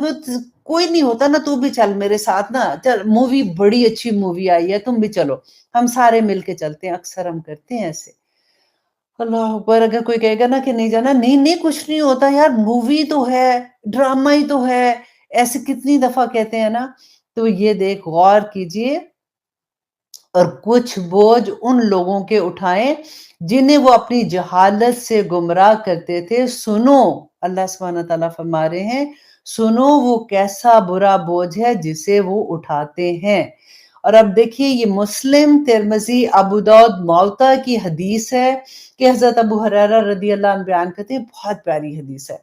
کوئی نہیں ہوتا نا، تو بھی چل میرے ساتھ نا، چل مووی بڑی اچھی مووی آئی ہے تم بھی چلو، ہم سارے مل کے چلتے ہیں، اکثر ہم کرتے ہیں ایسے۔ اللہ اکبر! اگر کوئی کہے گا نا کہ نہیں جانا، نہیں نہیں کچھ نہیں ہوتا یار، مووی تو ہے، ڈرامہ ہی تو ہے، ایسے کتنی دفعہ کہتے ہیں نا، تو یہ دیکھ غور کیجئے، اور کچھ بوجھ ان لوگوں کے اٹھائیں جنہیں وہ اپنی جہالت سے گمراہ کرتے تھے۔ سنو، اللہ سبحانہ تعالیٰ فرما رہے ہیں، سنو وہ کیسا برا بوجھ ہے جسے وہ اٹھاتے ہیں۔ اور اب دیکھیے یہ مسلم، ترمذی، ابو داؤد، موطا کی حدیث ہے کہ حضرت ابو ہریرہ رضی اللہ عنہ بیان کرتے ہیں، بہت پیاری حدیث ہے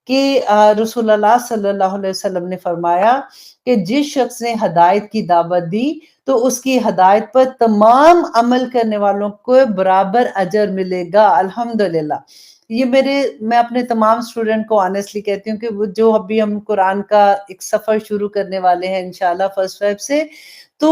کہ رسول اللہ صلی اللہ علیہ وسلم نے فرمایا کہ جس شخص نے ہدایت کی دعوت دی تو اس کی ہدایت پر تمام عمل کرنے والوں کو برابر اجر ملے گا۔ الحمدللہ، یہ میں اپنے تمام اسٹوڈنٹ کو آنیسٹلی کہتی ہوں کہ وہ جو ابھی ہم قرآن کا ایک سفر شروع کرنے والے ہیں انشاءاللہ فرسٹ ویب سے، تو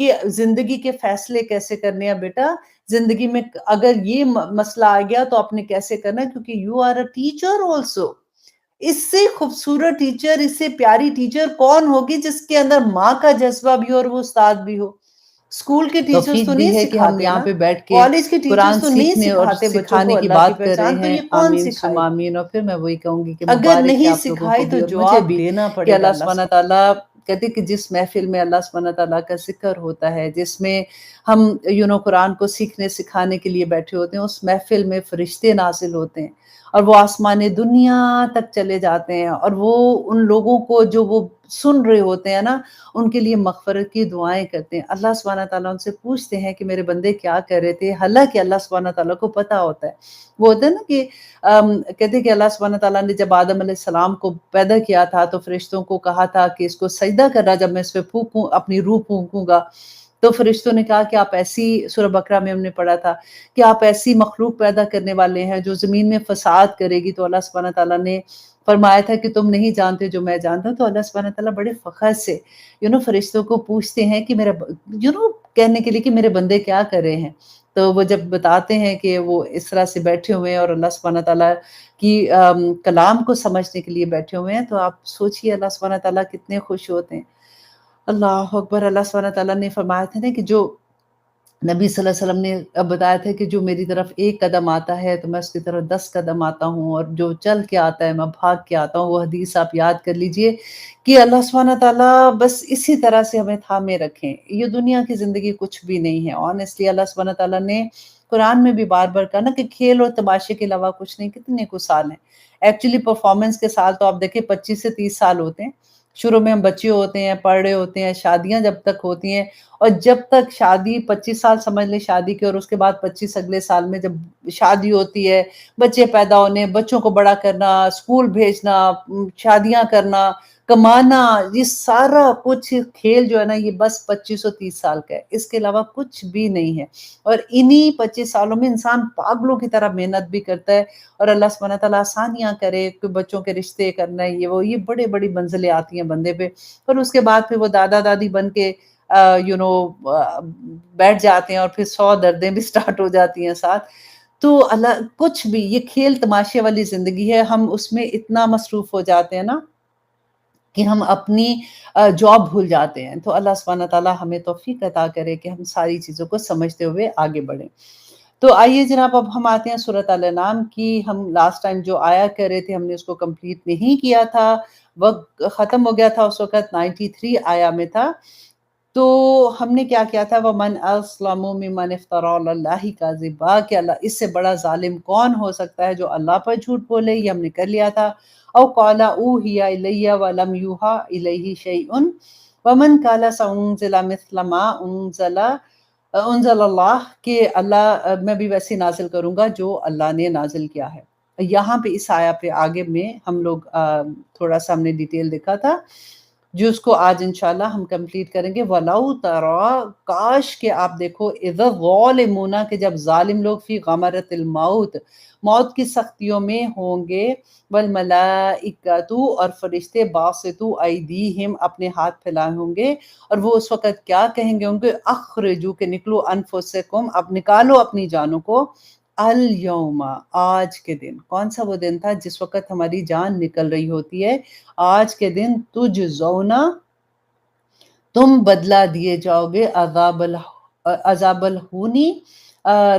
کہ زندگی کے فیصلے کیسے کرنے ہیں بیٹا، زندگی میں اگر یہ مسئلہ آ گیا تو آپ نے کیسے کرنا ہے، کیونکہ you are a teacher also. اس سے خوبصورت ٹیچر، اس سے پیاری ٹیچر کون ہوگی جس کے اندر ماں کا جذبہ بھی ہو اور وہ استاد بھی ہو؟ اسکول کے ٹیچرز تو توفیق دی نہیں ہے کہ ہم سکھاتے یہاں نا، پہ بیٹھ کے کالج کے ٹیچرز قرآن تو نہیں سیکھنے اور سکھاتے بچوں کو سکھانے کی اللہ کی بات کر رہے پہچان، تو ہیں، یہ کون آمین ثم سکھائے گا؟ آمین۔ اور پھر میں وہی کہوں گی کہ اگر مبارک ہے نہیں آپ لوگوں کو سکھائی تو بھی اور مجھے جواب بھی، دینا کہ پڑے گا اللہ اللہ سبحانہ سے۔ تعالیٰ کہتے ہیں کہ جس محفل میں اللہ سبحانہ تعالیٰ کا ذکر ہوتا ہے، جس میں ہم قرآن کو سیکھنے سکھانے کے لیے بیٹھے ہوتے ہیں، اس محفل میں فرشتے نازل ہوتے ہیں اور وہ آسمان دنیا تک چلے جاتے ہیں، اور وہ ان لوگوں کو جو وہ سن رہے ہوتے ہیں نا، ان کے لیے مغفرت کی دعائیں کرتے ہیں۔ اللہ سبحانہ تعالیٰ ان سے پوچھتے ہیں کہ میرے بندے کیا کر رہے تھے، حالانکہ اللہ سبحانہ تعالیٰ کو پتہ ہوتا ہے۔ وہ ہوتا ہے نا کہ کہتے ہیں کہ اللہ سبحانہ تعالیٰ نے جب آدم علیہ السلام کو پیدا کیا تھا تو فرشتوں کو کہا تھا کہ اس کو سجدہ کرنا، جب میں اس پہ پھونکوں اپنی روح پھونکوں گا، تو فرشتوں نے کہا کہ آپ ایسی، سورہ بقرہ میں ہم نے پڑھا تھا کہ آپ ایسی مخلوق پیدا کرنے والے ہیں جو زمین میں فساد کرے گی، تو اللہ سبحانہ تعالیٰ نے فرمایا تھا کہ تم نہیں جانتے جو میں جانتا ہوں۔ تو اللہ سبحانہ تعالیٰ بڑے فخر سے فرشتوں کو پوچھتے ہیں کہ میرا کہنے کے لیے کہ میرے بندے کیا کر رہے ہیں، تو وہ جب بتاتے ہیں کہ وہ اس طرح سے بیٹھے ہوئے ہیں اور اللہ سبحانہ تعالیٰ کی کلام کو سمجھنے کے لیے بیٹھے ہوئے ہیں، تو آپ سوچئے اللہ سبحانہ تعالیٰ کتنے خوش ہوتے ہیں۔ اللہ اکبر۔ اللہ سبحانہ تعالیٰ نے فرمایا تھا نا کہ جو نبی صلی اللہ علیہ وسلم نے بتایا تھا کہ جو میری طرف ایک قدم آتا ہے تو میں اس کی طرف 10 قدم آتا ہوں، اور جو چل کے آتا ہے میں بھاگ کے آتا ہوں۔ وہ حدیث آپ یاد کر لیجئے کہ اللہ سبحانہ تعالیٰ بس اسی طرح سے ہمیں تھامے رکھیں۔ یہ دنیا کی زندگی کچھ بھی نہیں ہے۔ آنیسٹلی اللہ سبحانہ تعالیٰ نے قرآن میں بھی بار بار کہا نا کہ کھیل اور تماشے کے علاوہ کچھ نہیں۔ کتنے کو سال ہیں ایکچولی پرفارمنس کے سال تو آپ دیکھیں 25 سے 30 سال ہوتے ہیں۔ شروع میں ہم بچے ہوتے ہیں، پڑھ رہے ہوتے ہیں، شادیاں جب تک ہوتی ہیں، اور جب تک شادی 25 سال سمجھ لیں شادی کے، اور اس کے بعد 25 اگلے سال میں جب شادی ہوتی ہے، بچے پیدا ہونے، بچوں کو بڑا کرنا، اسکول بھیجنا، شادیاں کرنا، کمانا، یہ سارا کچھ کھیل جو ہے نا یہ بس 25 اور 30 سال کا ہے، اس کے علاوہ کچھ بھی نہیں ہے۔ اور انہی 25 سالوں میں انسان پاگلوں کی طرح محنت بھی کرتا ہے، اور اللہ سبحانہ تعالیٰ آسانیاں کرے کہ بچوں کے رشتے کرنا، یہ بڑے بڑی منزلیں آتی ہیں بندے پہ، اور اس کے بعد پھر وہ دادا دادی بن کے بیٹھ جاتے ہیں، اور پھر 100 دردیں بھی سٹارٹ ہو جاتی ہیں ساتھ۔ تو اللہ کچھ بھی، یہ کھیل تماشے والی زندگی ہے، ہم اس میں اتنا مصروف ہو جاتے ہیں نا کہ ہم اپنی جاب بھول جاتے ہیں۔ تو اللہ سبحانہ تعالیٰ ہمیں توفیق عطا کرے کہ ہم ساری چیزوں کو سمجھتے ہوئے آگے بڑھیں۔ تو آئیے جناب، اب ہم آتے ہیں سورۃ الانعام کی۔ ہم لاسٹ ٹائم جو آیا کر رہے تھے ہم نے اس کو کمپلیٹ نہیں کیا تھا، وقت ختم ہو گیا تھا، اس وقت 93 آیا میں تھا۔ تو ہم نے کیا کیا تھا، وَمَنْ أَظْلَمُ مِمَّنِ افْتَرَىٰ عَلَى اللَّهِ كَذِبًا، کہ اللہ اس سے بڑا ظالم کون ہو سکتا ہے جو اللہ پر جھوٹ بولے، یہ ہم نے کر لیا تھا۔ أَوْ قَالَ أُوحِيَ إِلَيَّ وَلَمْ يُوحَىٰ إِلَيْهِ شَيْءٌ وَمَنْ قَالَ سَأُنزِلَ مِثْلَ مَا أُنزِلَ اللَّهُ، کہ اللہ میں بھی ویسے نازل کروں گا جو اللہ نے نازل کیا ہے۔ یہاں پہ اس آیا پہ آگے میں ہم لوگ تھوڑا سا ہم نے ڈیٹیل دیکھا تھا، جو اس کو آج انشاءاللہ ہم کمپلیٹ کریں گے۔ وَلَوْ تَرَىٰ، کاش کہ آپ دیکھو، اِذِ الظَّالِمُونَ، کہ جب ظالم لوگ فی غمرۃ الموت، موت کی سختیوں میں ہوں گے، وَالْمَلَائِکَةُ، اور فرشتے باسطوا ایدیہم، اپنے ہاتھ پھیلائے ہوں گے، اور وہ اس وقت کیا کہیں گے ہوں گے، اخرجوا، کہ نکلو، انفسکم، اب نکالو اپنی جانوں کو، الیوم، آج کے دن۔ کون سا وہ دن تھا جس وقت ہماری جان نکل رہی ہوتی ہے؟ آج کے دن تجزونا، تم بدلہ دیے جاؤ گے، عذاب الہونی،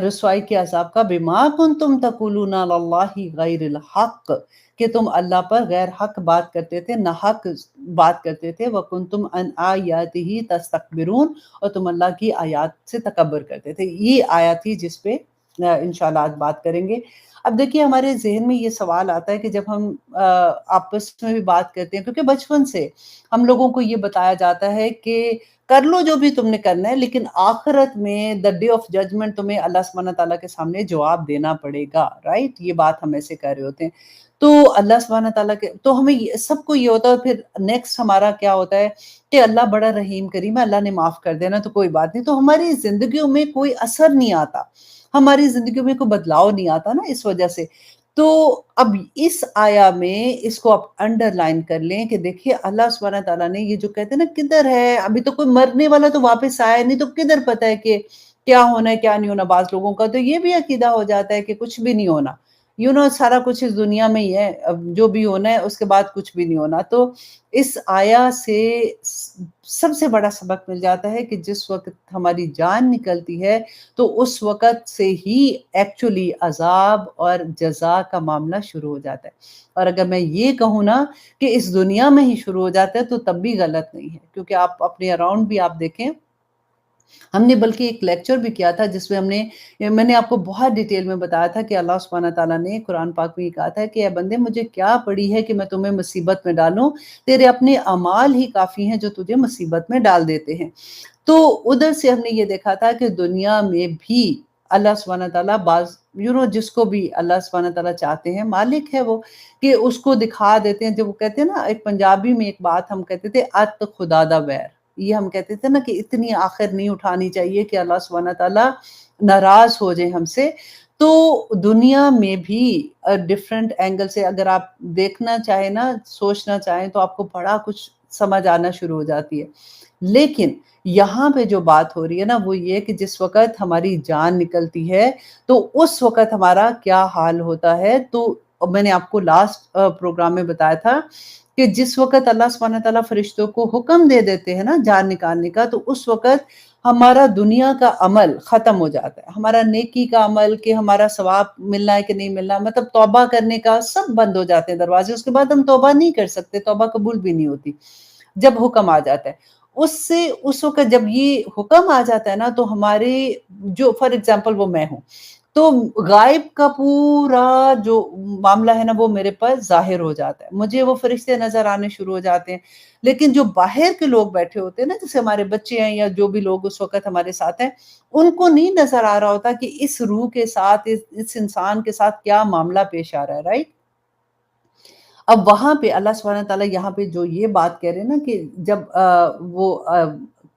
رسوائی کے عذاب کا، بما کنتم تقولون علی اللہ غیر الحق، کہ تم اللہ پر غیر حق بات کرتے تھے، ناحق بات کرتے تھے، وکنتم عن آیاتہ تستکبرون، اور تم اللہ کی آیات سے تکبر کرتے تھے۔ یہ آیت تھی جس پہ انشاءاللہ آج بات کریں گے۔ اب دیکھیے ہمارے ذہن میں یہ سوال آتا ہے کہ جب ہم آپس میں بھی بات کرتے ہیں، کیونکہ بچپن سے ہم لوگوں کو یہ بتایا جاتا ہے کہ کر لو جو بھی تم نے کرنا ہے، لیکن آخرت میں دا ڈے آف ججمنٹ تمہیں اللہ سبحانہ تعالیٰ کے سامنے جواب دینا پڑے گا، رائٹ؟ یہ بات ہم ایسے کر رہے ہوتے ہیں۔ تو اللہ سبحانہ تعالیٰ کے، تو ہمیں سب کو یہ ہوتا ہے، پھر نیکسٹ ہمارا کیا ہوتا ہے کہ اللہ بڑا رحیم کریم ہے، اللہ نے معاف کر دینا تو کوئی بات نہیں، تو ہماری زندگیوں میں کوئی اثر نہیں آتا، ہماری زندگیوں میں کوئی بدلاؤ نہیں آتا نا اس وجہ سے۔ تو اب اس آیا میں اس کو آپ انڈرلائن کر لیں کہ دیکھیے اللہ سبحانہ تعالیٰ نے یہ جو کہتے ہیں نا کدھر ہے ابھی تو کوئی مرنے والا تو واپس آیا نہیں تو کدھر پتہ ہے کہ کیا ہونا ہے کیا نہیں ہونا بعض لوگوں کا تو یہ بھی عقیدہ ہو جاتا ہے کہ کچھ بھی نہیں ہونا سارا کچھ اس دنیا میں ہی ہے اب جو بھی ہونا ہے اس کے بعد کچھ بھی نہیں ہونا تو اس آیا سے سب سے بڑا سبق مل جاتا ہے کہ جس وقت ہماری جان نکلتی ہے تو اس وقت سے ہی ایکچولی عذاب اور جزا کا معاملہ شروع ہو جاتا ہے اور اگر میں یہ کہوں نا کہ اس دنیا میں ہی شروع ہو جاتا ہے تو تب بھی غلط نہیں ہے کیونکہ آپ اپنے اراؤنڈ بھی آپ دیکھیں ہم نے بلکہ ایک لیکچر بھی کیا تھا جس میں میں نے آپ کو بہت ڈیٹیل میں بتایا تھا کہ اللہ سبحانہ تعالیٰ نے قرآن پاک میں یہ کہا تھا کہ اے بندے مجھے کیا پڑی ہے کہ میں تمہیں مصیبت میں ڈالوں تیرے اپنے اعمال ہی کافی ہیں جو تجھے مصیبت میں ڈال دیتے ہیں تو ادھر سے ہم نے یہ دیکھا تھا کہ دنیا میں بھی اللہ سبحانہ تعالیٰ بعض جس کو بھی اللہ سبحانہ تعالیٰ چاہتے ہیں مالک ہے وہ کہ اس کو دکھا دیتے ہیں جب وہ کہتے ہیں نا ایک پنجابی میں ایک بات ہم کہتے تھے ات خدا دا ویر یہ ہم کہتے تھے نا کہ اتنی آخر نہیں اٹھانی چاہیے کہ اللہ سبحانہ تعالیٰ ناراض ہو جائے ہم سے تو دنیا میں بھی ڈفرینٹ اینگل سے اگر آپ دیکھنا چاہیں نا سوچنا چاہیں تو آپ کو بڑا کچھ سمجھ آنا شروع ہو جاتی ہے لیکن یہاں پہ جو بات ہو رہی ہے نا وہ یہ کہ جس وقت ہماری جان نکلتی ہے تو اس وقت ہمارا کیا حال ہوتا ہے تو میں نے آپ کو لاسٹ پروگرام میں بتایا تھا کہ جس وقت اللہ سبحانہ تعالیٰ فرشتوں کو حکم دے دیتے ہیں نا جان نکالنے کا تو اس وقت ہمارا دنیا کا عمل ختم ہو جاتا ہے ہمارا نیکی کا عمل کہ ہمارا ثواب ملنا ہے کہ نہیں ملنا مطلب توبہ کرنے کا سب بند ہو جاتے ہیں دروازے اس کے بعد ہم توبہ نہیں کر سکتے توبہ قبول بھی نہیں ہوتی جب حکم آ جاتا ہے اس وقت جب یہ حکم آ جاتا ہے نا تو ہمارے جو فار ایگزامپل وہ میں ہوں تو غائب کا پورا جو معاملہ ہے نا وہ میرے پر ظاہر ہو جاتا ہے مجھے وہ فرشتے نظر آنے شروع ہو جاتے ہیں لیکن جو باہر کے لوگ بیٹھے ہوتے ہیں نا جیسے ہمارے بچے ہیں یا جو بھی لوگ اس وقت ہمارے ساتھ ہیں ان کو نہیں نظر آ رہا ہوتا کہ اس روح کے ساتھ اس انسان کے ساتھ کیا معاملہ پیش آ رہا ہے رائٹ اب وہاں پہ اللہ سبحانہ تعالیٰ یہاں پہ جو یہ بات کہہ رہے ہیں نا کہ جب وہ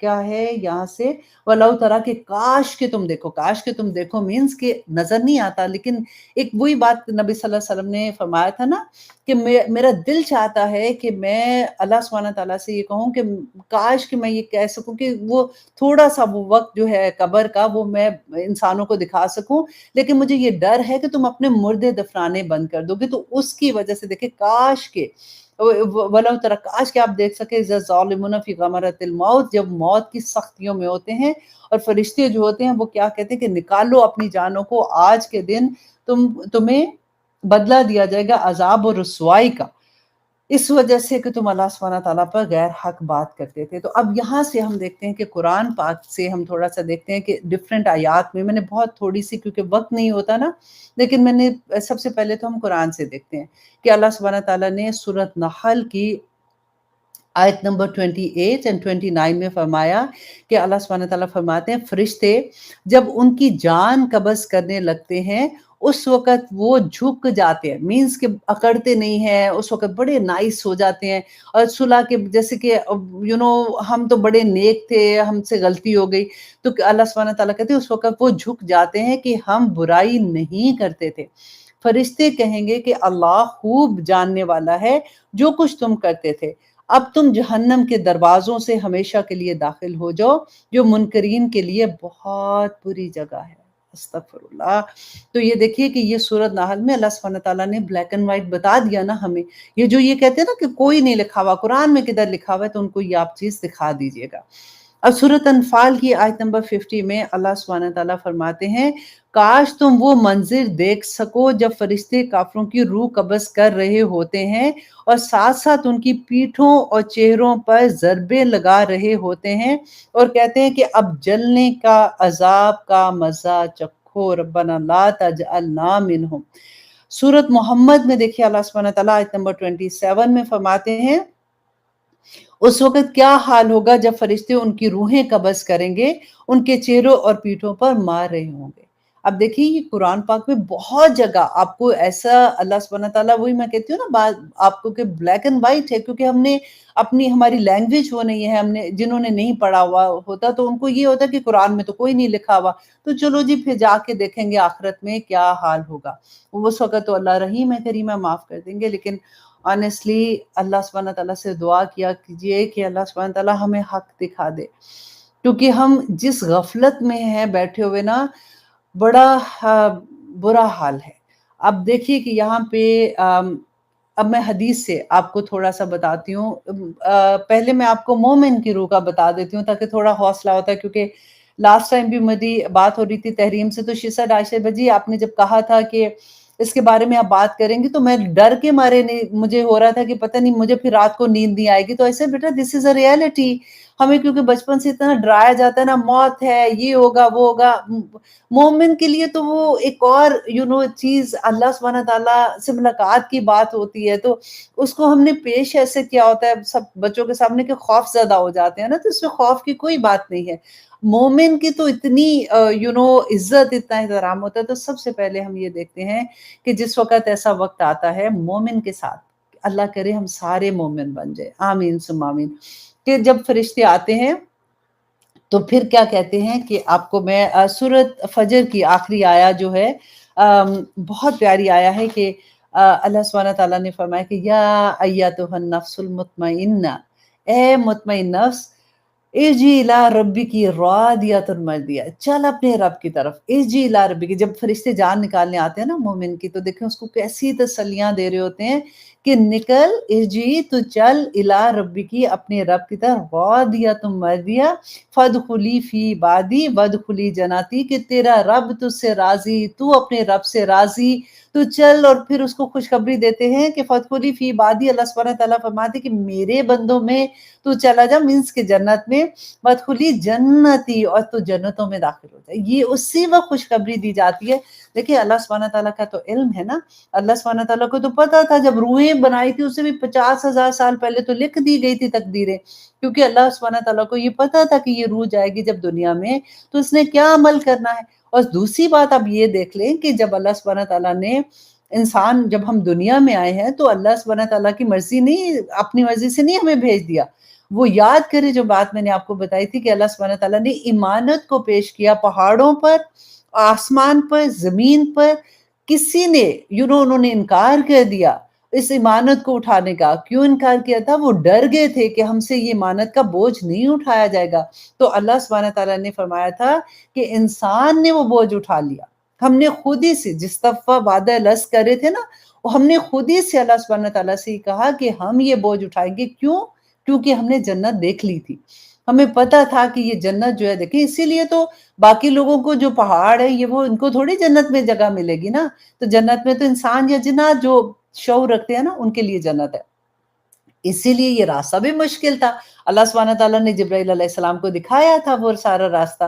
کیا ہے یہاں سے وَلَوْ تَرَا کہ کاش کہ تم دیکھو مینس کہ نظر نہیں آتا لیکن ایک وہی بات نبی صلی اللہ علیہ وسلم نے فرمایا تھا نا کہ میرا دل چاہتا ہے کہ میں اللہ سبحانہ تعالیٰ سے یہ کہوں کہ کاش کہ میں یہ کہہ سکوں کہ وہ تھوڑا سا وہ وقت جو ہے قبر کا وہ میں انسانوں کو دکھا سکوں لیکن مجھے یہ ڈر ہے کہ تم اپنے مردے دفنانے بند کر دو گے تو اس کی وجہ سے دیکھیں کاش کے وَلَوْ تَرَا کاش کہ آپ دیکھ سکے اِذَا الظَّالِمُونَ فِي غَمَرَةِ الْمَوْتِ جب موت کی سختیوں میں ہوتے ہیں اور فرشتے جو ہوتے ہیں وہ کیا کہتے ہیں کہ نکالو اپنی جانوں کو آج کے دن تمہیں بدلہ دیا جائے گا عذاب اور رسوائی کا اس وجہ سے کہ تم اللہ سبحانہ تعالیٰ پر غیر حق بات کرتے تھے تو اب یہاں سے ہم دیکھتے ہیں کہ قرآن پاک سے ہم تھوڑا سا دیکھتے ہیں کہ ڈفرینٹ آیات میں نے بہت تھوڑی سی کیونکہ وقت نہیں ہوتا نا لیکن میں نے سب سے پہلے تو ہم قرآن سے دیکھتے ہیں کہ اللہ سبحانہ تعالیٰ نے سورۃ نحل کی آیت نمبر 28 اور 29 میں فرمایا کہ اللہ سبحانہ تعالیٰ فرماتے ہیں فرشتے جب ان کی جان قبض کرنے لگتے ہیں اس وقت وہ جھک جاتے ہیں مینس کہ اکڑتے نہیں ہیں اس وقت بڑے نائس ہو جاتے ہیں اور صلح کے جیسے کہ ہم تو بڑے نیک تھے ہم سے غلطی ہو گئی تو اللہ سبحانہ تعالیٰ کہتے ہیں اس وقت وہ جھک جاتے ہیں کہ ہم برائی نہیں کرتے تھے فرشتے کہیں گے کہ اللہ خوب جاننے والا ہے جو کچھ تم کرتے تھے اب تم جہنم کے دروازوں سے ہمیشہ کے لیے داخل ہو جاؤ جو منکرین کے لیے بہت بری جگہ ہے استغفر اللہ تو یہ دیکھیے کہ یہ سورۃ نحل میں اللہ سبحانہ تعالیٰ نے بلیک اینڈ وائٹ بتا دیا نا ہمیں یہ جو یہ کہتے ہیں نا کہ کوئی نہیں لکھا ہوا قرآن میں کدھر لکھا ہوا ہے تو ان کو یہ آپ چیز دکھا دیجئے گا اب سورۃ انفال کی آیت نمبر 50 میں اللہ سبحانہ تعالیٰ فرماتے ہیں کاش تم وہ منظر دیکھ سکو جب فرشتے کافروں کی روح قبض کر رہے ہوتے ہیں اور ساتھ ساتھ ان کی پیٹھوں اور چہروں پر ضربیں لگا رہے ہوتے ہیں اور کہتے ہیں کہ اب جلنے کا عذاب کا مزہ چکھو ربنا لا تجعلنا منہم سورۃ محمد میں دیکھیے اللہ سبحانہ تعالیٰ آیت نمبر 27 میں فرماتے ہیں اس وقت کیا حال ہوگا جب فرشتے ان کی روحیں قبض کریں گے ان کے چہروں اور پیٹھوں پر مار رہے ہوں گے اب دیکھیے یہ قرآن پاک میں بہت جگہ آپ کو ایسا اللہ سبحانہ تعالیٰ وہی میں کہتی ہوں نا بات آپ کو کہ بلیک اینڈ وائٹ ہے کیونکہ ہم نے اپنی ہماری لینگویج وہ نہیں ہے ہم نے جنہوں نے نہیں پڑھا ہوا ہوتا تو ان کو یہ ہوتا کہ قرآن میں تو کوئی نہیں لکھا ہوا تو چلو جی پھر جا کے دیکھیں گے آخرت میں کیا حال ہوگا اس وقت تو اللہ رحیم ہے کریم ہے معاف کر دیں گے لیکن آنیسٹلی اللہ سبحانہ تعالیٰ سے دعا کیا کیجئے کہ اللہ سبحانہ تعالیٰ ہمیں حق دکھا دے کیونکہ ہم جس غفلت میں ہیں بیٹھے ہوئے نا بڑا برا حال ہے اب دیکھیے کہ یہاں پہ اب میں حدیث سے آپ کو تھوڑا سا بتاتی ہوں پہلے میں آپ کو مومن کی روح کا بتا دیتی ہوں تاکہ تھوڑا حوصلہ ہوتا ہے کیونکہ لاسٹ ٹائم بھی میری بات ہو رہی تھی تحریم سے تو شیسا عائشہ بجی آپ نے جب کہا تھا کہ اس کے بارے میں آپ بات کریں گی تو میں ڈر کے مارے نہیں مجھے ہو رہا تھا کہ پتہ نہیں مجھے پھر رات کو نیند نہیں آئے گی تو ایسے بیٹا دس از اے ریئلٹی ہمیں کیونکہ بچپن سے اتنا ڈرایا جاتا ہے نا موت ہے یہ ہوگا وہ ہوگا مومن کے لیے تو وہ ایک اور چیز اللہ سبحانہ تعالیٰ سے ملاقات کی بات ہوتی ہے تو اس کو ہم نے پیش ایسے کیا ہوتا ہے سب بچوں کے سامنے کہ خوف زدہ ہو جاتے ہیں نا تو اس میں خوف کی کوئی بات نہیں ہے مومن کی تو اتنی عزت اتنا احترام ہوتا ہے تو سب سے پہلے ہم یہ دیکھتے ہیں کہ جس وقت ایسا وقت آتا ہے مومن کے ساتھ اللہ کرے ہم سارے مومن بن جائے آمین ثم آمین کہ جب فرشتے آتے ہیں تو پھر کیا کہتے ہیں کہ آپ کو میں سورۃ فجر کی آخری آیا جو ہے بہت پیاری آیا ہے کہ اللہ سبحانہ تعالیٰ نے فرمایا کہ یا ایتھا النفس المطمئنہ اے مطمئن نفس ارجی الی ربی کی راضیۃ مرضیہ چل اپنے رب کی طرف ارجی الی ربی کی جب فرشتے جان نکالنے آتے ہیں نا مومن کی تو دیکھیں اس کو کیسی تسلیاں دے رہے ہوتے ہیں کہ نکل ارجی تو چل الی ربی کی اپنے رب کی طرف راضیۃ مرضیہ فادخلی فی عبادی وادخلی جناتی کہ تیرا رب تجھ سے راضی تو اپنے رب سے راضی تو چل اور پھر اس کو خوشخبری دیتے ہیں کہ فادخلی فی عبادی اللہ سبحانہ تعالیٰ فرماتے کہ میرے بندوں میں تو چلا جا مینس کے جنت میں وادخلی جنتی اور تو جنتوں میں داخل ہو جائے یہ اسی وقت خوشخبری دی جاتی ہے دیکھیں اللہ سبحانہ تعالیٰ کا تو علم ہے نا اللہ سبحانہ تعالیٰ کو تو پتا تھا جب روحیں بنائی تھی اسے بھی 50,000 سال پہلے تو لکھ دی گئی تھی تقدیریں کیونکہ اللہ سبحانہ تعالیٰ کو یہ پتا تھا کہ یہ روح جائے گی جب دنیا میں تو اس نے کیا عمل کرنا ہے اور دوسری بات آپ یہ دیکھ لیں کہ جب اللہ سبحانہ تعالیٰ نے انسان جب ہم دنیا میں آئے ہیں تو اللہ سبحانہ تعالیٰ کی مرضی نہیں اپنی مرضی سے نہیں ہمیں بھیج دیا وہ یاد کرے جو بات میں نے آپ کو بتائی تھی کہ اللہ سبحانہ تعالیٰ نے امانت کو پیش کیا پہاڑوں پر آسمان پر زمین پر کسی نے انہوں نے انکار کر دیا اس امانت کو اٹھانے کا کیوں انکار کیا تھا وہ ڈر گئے تھے کہ ہم سے یہ امانت کا بوجھ نہیں اٹھایا جائے گا تو اللہ سبحانہ تعالیٰ نے فرمایا تھا کہ انسان نے وہ بوجھ اٹھا لیا ہم نے خود ہی سے جس دفعہ وعدہ لس کرے تھے نا ہم نے خود ہی سے اللہ سبحانہ تعالیٰ سے کہا کہ ہم یہ بوجھ اٹھائیں گے کیوں کیونکہ ہم نے جنت دیکھ لی تھی ہمیں پتا تھا کہ یہ جنت جو ہے دیکھیں اسی لیے تو باقی لوگوں کو جو پہاڑ ہے یہ وہ ان کو تھوڑی جنت میں جگہ ملے گی نا تو جنت میں تو انسان یا جنات جو شعور رکھتے ہیں نا ان کے لیے جنت ہے اسی لیے یہ راستہ بھی مشکل تھا اللہ سبحانہ تعالیٰ نے جبرائیل علیہ السلام کو دکھایا تھا وہ سارا راستہ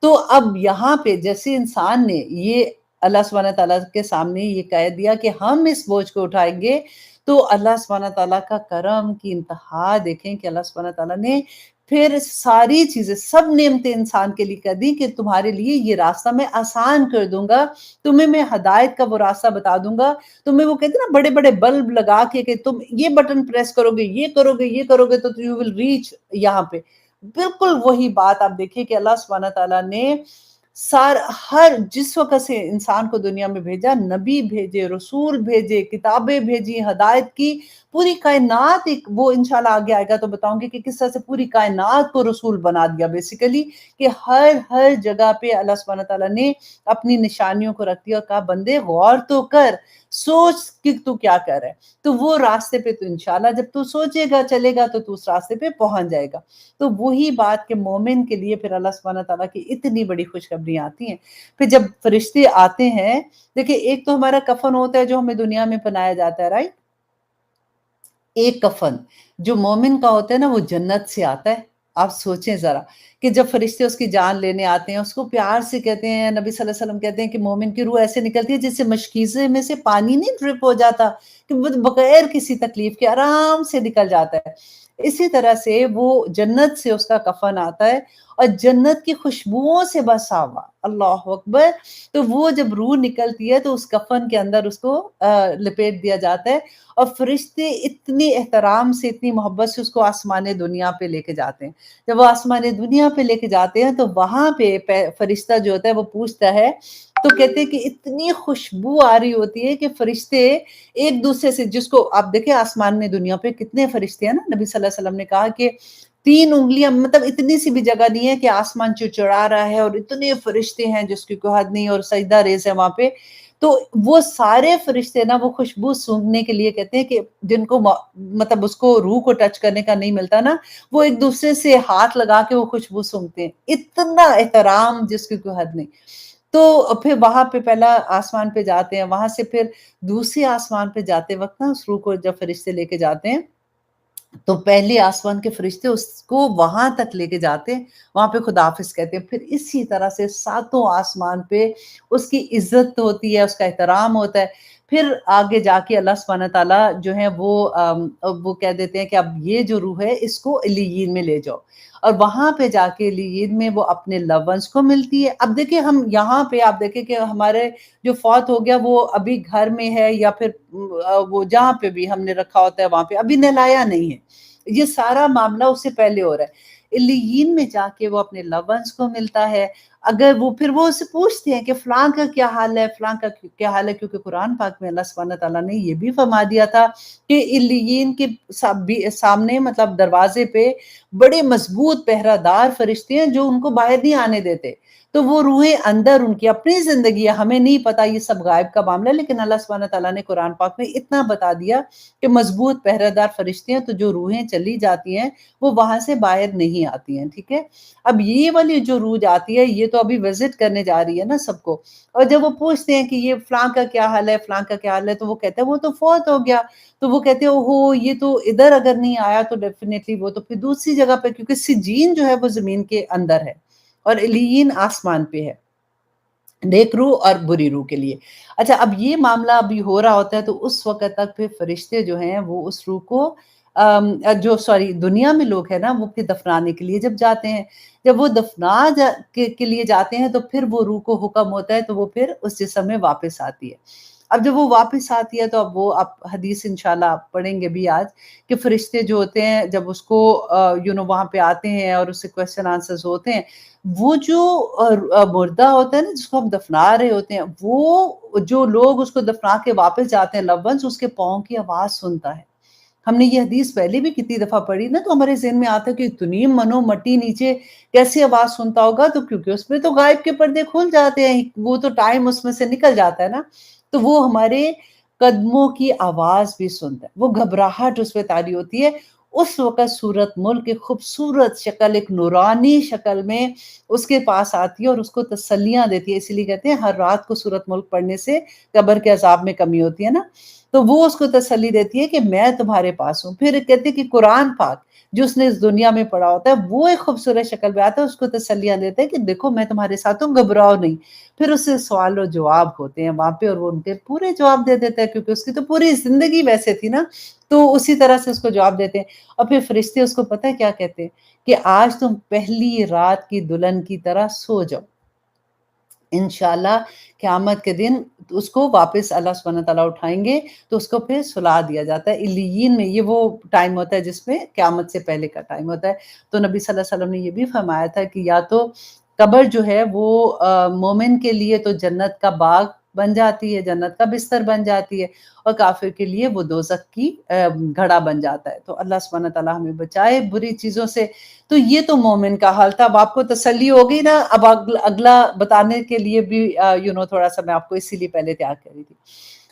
تو اب یہاں پہ جیسے انسان نے یہ اللہ سبحانہ تعالیٰ کے سامنے یہ کہہ دیا کہ ہم اس بوجھ کو اٹھائیں گے تو اللہ سبحانہ تعالیٰ کا کرم کی انتہا دیکھیں کہ اللہ سبحانہ تعالیٰ نے پھر ساری چیزیں سب نعمتیں انسان کے لیے کر دی کہ تمہارے لیے یہ راستہ میں آسان کر دوں گا تمہیں میں ہدایت کا وہ راستہ بتا دوں گا تمہیں وہ کہتے ہیں نا بڑے بڑے بلب لگا کے کہ تم یہ بٹن پریس کرو گے یہ کرو گے تو یو ول ریچ یہاں پہ بالکل وہی بات آپ دیکھیں کہ اللہ سبحانہ تعالیٰ نے ہر جس وقت سے انسان کو دنیا میں بھیجا نبی بھیجے رسول بھیجے کتابیں بھیجی ہدایت کی پوری کائنات ایک وہ انشاءاللہ آگے آئے گا تو بتاؤں گی کہ کس طرح سے پوری کائنات کو رسول بنا دیا بیسیکلی کہ ہر جگہ پہ اللہ سبحانہ تعالیٰ نے اپنی نشانیوں کو رکھ دیا اور کہا بندے غور تو کر سوچ کہ تو کیا کر رہا ہے تو وہ راستے پہ تو انشاءاللہ جب تو سوچے گا چلے گا تو اس راستے پہ پہنچ جائے گا تو وہی بات کہ مومن کے لیے پھر اللہ سبحانہ تعالیٰ کی اتنی بڑی خوشخبری آتی ہیں پھر جب فرشتے آتے ہیں دیکھیں ایک تو ہمارا کفن ہوتا ہے جو ہمیں دنیا میں پہنایا جاتا ہے رائٹ ایک کفن جو مومن کا ہوتا ہے نا وہ جنت سے آتا ہے آپ سوچیں ذرا کہ جب فرشتے اس کی جان لینے آتے ہیں اس کو پیار سے کہتے ہیں نبی صلی اللہ علیہ وسلم کہتے ہیں کہ مومن کی روح ایسے نکلتی ہے جس سے مشکیزے میں سے پانی نہیں ڈرپ ہو جاتا کہ بغیر کسی تکلیف کے آرام سے نکل جاتا ہے اسی طرح سے وہ جنت سے اس کا کفن آتا ہے اور جنت کی خوشبوؤں سے بسا ہوا، اللہ اکبر! تو وہ جب روح نکلتی ہے تو اس کفن کے اندر اس کو لپیٹ دیا جاتا ہے، اور فرشتے اتنی احترام سے، اتنی محبت سے اس کو آسمان دنیا پہ لے کے جاتے ہیں۔ جب وہ آسمان دنیا پہ لے کے جاتے ہیں تو وہاں پہ فرشتہ جو ہوتا ہے وہ پوچھتا ہے، تو کہتے ہیں کہ اتنی خوشبو آ رہی ہوتی ہے کہ فرشتے ایک دوسرے سے، جس کو آپ دیکھیں آسمان دنیا پہ کتنے فرشتے ہیں نا، نبی صلی اللہ علیہ وسلم نے کہا کہ 3 انگلیاں، مطلب اتنی سی بھی جگہ نہیں ہے کہ آسمان چڑچڑا رہا ہے، اور اتنے فرشتے ہیں جس کی کوئی حد نہیں، اور سجدہ ریز ہے وہاں پہ۔ تو وہ سارے فرشتے نا وہ خوشبو سونگھنے کے لیے کہتے ہیں کہ جن کو مطلب اس کو روح کو ٹچ کرنے کا نہیں ملتا نا، وہ ایک دوسرے سے ہاتھ لگا کے وہ خوشبو سونگھتے ہیں، اتنا احترام جس کی کوئی حد نہیں۔ تو پھر وہاں پہ پہلا آسمان پہ جاتے ہیں، وہاں سے پھر دوسرے آسمان پہ جاتے وقت نا اس روح کو جب فرشتے لے کے جاتے ہیں، تو پہلے آسمان کے فرشتے اس کو وہاں تک لے کے جاتے ہیں، وہاں پہ خدا حافظ کہتے ہیں۔ پھر اسی طرح سے ساتوں آسمان پہ اس کی عزت ہوتی ہے، اس کا احترام ہوتا ہے۔ پھر آگے جا کے اللہ سبحانہ تعالیٰ جو ہے وہ کہہ دیتے ہیں کہ اب یہ جو روح ہے اس کو علیین میں لے جاؤ، اور وہاں پہ جا کے علیین میں وہ اپنے لونس کو ملتی ہے۔ اب دیکھیں ہم یہاں پہ، آپ دیکھیں کہ ہمارے جو فوت ہو گیا وہ ابھی گھر میں ہے، یا پھر وہ جہاں پہ بھی ہم نے رکھا ہوتا ہے وہاں پہ ابھی نہلایا نہیں ہے، یہ سارا معاملہ اس سے پہلے ہو رہا ہے۔ علیین میں جا کے وہ اپنے لونس کو ملتا ہے۔ اگر وہ پھر وہ اسے پوچھتے ہیں کہ فلاں کا کیا حال ہے، فلاں کا کیا حال ہے، کیونکہ قرآن پاک میں اللہ سبحانہ تعالیٰ نے یہ بھی فرما دیا تھا کہ علیین کے سامنے، مطلب دروازے پہ بڑے مضبوط پہرہ دار فرشتے ہیں جو ان کو باہر نہیں آنے دیتے۔ تو وہ روحیں اندر ان کی اپنی زندگی ہے، ہمیں نہیں پتا، یہ سب غائب کا معاملہ ہے، لیکن اللہ سبحانہ تعالیٰ نے قرآن پاک میں اتنا بتا دیا کہ مضبوط پہرہ دار فرشتے ہیں، تو جو روحیں چلی جاتی ہیں وہ وہاں سے باہر نہیں آتی ہیں، ٹھیک ہے۔ اب یہ والی جو روح جاتی ہے یہ تو ابھی وزٹ کرنے جا رہی ہے نا سب کو، اور جب وہ پوچھتے ہیں کہ یہ فلاں کا کیا حال ہے، فلاں کا کیا حال ہے، تو وہ کہتے ہیں وہ تو فوت ہو گیا۔ تو وہ کہتے ہیں اوہو، یہ تو ادھر اگر نہیں آیا تو ڈیفینیٹلی وہ تو پھر دوسری جگہ پہ، کیونکہ سجین جو ہے وہ زمین کے اندر ہے اور علیین آسمان پہ ہے، نیک روح اور بری روح کے لیے۔ اچھا، اب یہ معاملہ ابھی ہو رہا ہوتا ہے تو اس وقت تک پھر فرشتے جو ہیں وہ اس روح کو دنیا میں لوگ ہیں نا، وہ پھر دفنانے کے لیے جب جاتے ہیں، جب وہ کے لیے جاتے ہیں تو پھر وہ روح کو حکم ہوتا ہے، تو وہ پھر اس جسم میں واپس آتی ہے۔ اب جب وہ واپس آتی ہے تو اب وہ آپ حدیث انشاءاللہ آپ پڑھیں گے بھی آج، کہ فرشتے جو ہوتے ہیں جب اس کو وہاں پہ آتے ہیں اور اس سے کویسچن آنسرز ہوتے ہیں، وہ جو مردہ ہوتا ہے نا جس کو ہم دفنا رہے ہوتے ہیں، وہ جو لوگ اس کو دفنا کے واپس جاتے ہیں لونس، اس کے پاؤں کی آواز سنتا ہے۔ ہم نے یہ حدیث پہلے بھی کتنی دفعہ پڑھی نا، تو ہمارے ذہن میں آتا ہے کہ اتنی منو مٹی نیچے کیسے آواز سنتا ہوگا، تو کیونکہ اس میں تو غائب کے پردے کھل جاتے ہیں، وہ تو ٹائم اس میں سے نکل جاتا ہے نا، تو وہ ہمارے قدموں کی آواز بھی سنتا ہے، وہ گھبراہٹ اس پہ طاری ہوتی ہے۔ اس وقت سورت ملک ایک خوبصورت شکل، ایک نورانی شکل میں اس کے پاس آتی ہے اور اس کو تسلیاں دیتی ہے، اسی لیے کہتے ہیں ہر رات کو سورت ملک پڑھنے سے قبر کے عذاب میں کمی ہوتی ہے نا، تو وہ اس کو تسلی دیتی ہے کہ میں تمہارے پاس ہوں۔ پھر کہتے ہیں کہ قرآن پاک جو اس نے اس دنیا میں پڑھا ہوتا ہے وہ ایک خوبصورت شکل میں آتا ہے، اس کو تسلیاں دیتا ہے کہ دیکھو میں تمہارے ساتھ ہوں، گھبراؤ نہیں۔ پھر اس سے سوال و جواب ہوتے ہیں وہاں پہ، اور وہ ان کے پورے جواب دے دیتا ہے، کیونکہ اس کی تو پوری زندگی ویسے تھی نا، تو اسی طرح سے اس کو جواب دیتے ہیں۔ اور پھر فرشتے اس کو پتہ ہے کیا کہتے ہیں کہ آج تم پہلی رات کی دلہن کی طرح سو جاؤ، انشاءاللہ قیامت کے دن اس کو واپس اللہ سبحانہ تعالیٰ اٹھائیں گے، تو اس کو پھر سلا دیا جاتا ہے علیین میں۔ یہ وہ ٹائم ہوتا ہے جس میں قیامت سے پہلے کا ٹائم ہوتا ہے۔ تو نبی صلی اللہ علیہ وسلم نے یہ بھی فرمایا تھا کہ یا تو قبر جو ہے وہ مومن کے لیے تو جنت کا باغ بن جاتی ہے، جنت کا بستر بن جاتی ہے، اور کافر کے لیے وہ دوزخ کی گھڑا بن جاتا ہے۔ تو اللہ سبحانہ تعالیٰ ہمیں بچائے بری چیزوں سے۔ تو یہ تو مومن کا حال تھا۔ اب آپ کو تسلی ہوگی نا، اب اگلا بتانے کے لیے بھی تھوڑا سا میں آپ کو اسی لیے پہلے تیار کر رہی تھی۔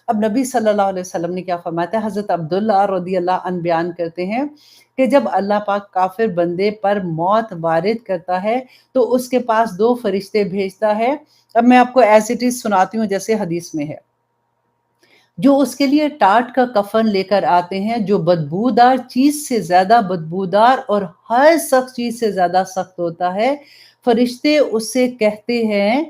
اب نبی صلی اللہ علیہ وسلم نے کیا فرمایا ہے، حضرت عبداللہ رضی اللہ عنہ بیان کرتے ہیں کہ جب اللہ پاک کافر بندے پر موت وارد کرتا ہے تو اس کے پاس 2 فرشتے بھیجتا ہے۔ اب میں آپ کو ایز اٹ از سناتی ہوں جیسے حدیث میں ہے، جو اس کے لیے ٹاٹ کا کفن لے کر آتے ہیں جو بدبودار چیز سے زیادہ بدبودار اور ہر سخت چیز سے زیادہ سخت ہوتا ہے۔ فرشتے اس سے کہتے ہیں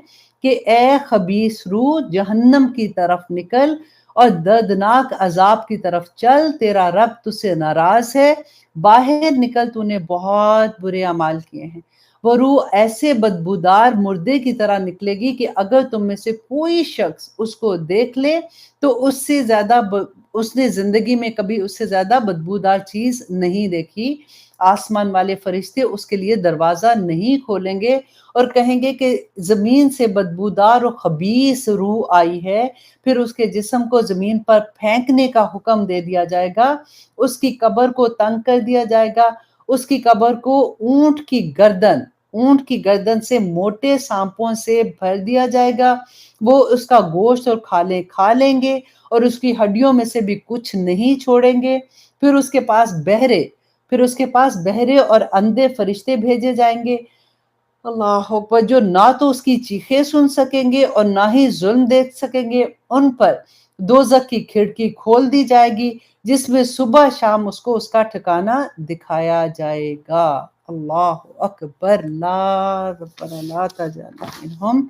کہ اے خبیث روح، جہنم کی طرف نکل اور دردناک عذاب کی طرف چل، تیرا رب تجھ سے ناراض ہے، باہر نکل، تو نے بہت برے اعمال کیے ہیں۔ وہ روح ایسے بدبودار مردے کی طرح نکلے گی کہ اگر تم میں سے کوئی شخص اس کو دیکھ لے تو اس نے زندگی میں کبھی اس سے زیادہ بدبودار چیز نہیں دیکھی۔ آسمان والے فرشتے اس کے لیے دروازہ نہیں کھولیں گے اور کہیں گے کہ زمین سے بدبودار اور خبیث روح آئی ہے۔ پھر اس کے جسم کو زمین پر پھینکنے کا حکم دے دیا جائے گا، اس کی قبر کو تنگ کر دیا جائے گا، اس کی قبر کو اونٹ کی گردن سے موٹے سانپوں سے بھر دیا جائے گا، وہ اس کا گوشت اور کھالے کھا لیں گے اور اس کی ہڈیوں میں سے بھی کچھ نہیں چھوڑیں گے۔ پھر اس کے پاس بہرے اور اندھے فرشتے بھیجے جائیں گے، اللہ اکبر، جو نہ تو اس کی چیخیں سن سکیں گے اور نہ ہی ظلم دیکھ سکیں گے۔ ان پر دوزخ کی کھڑکی کھول دی جائے گی جس میں صبح شام اس کو اس کا ٹھکانہ دکھایا جائے گا۔ اللہ اکبر، لا ربنا لا تجعلنا منہم۔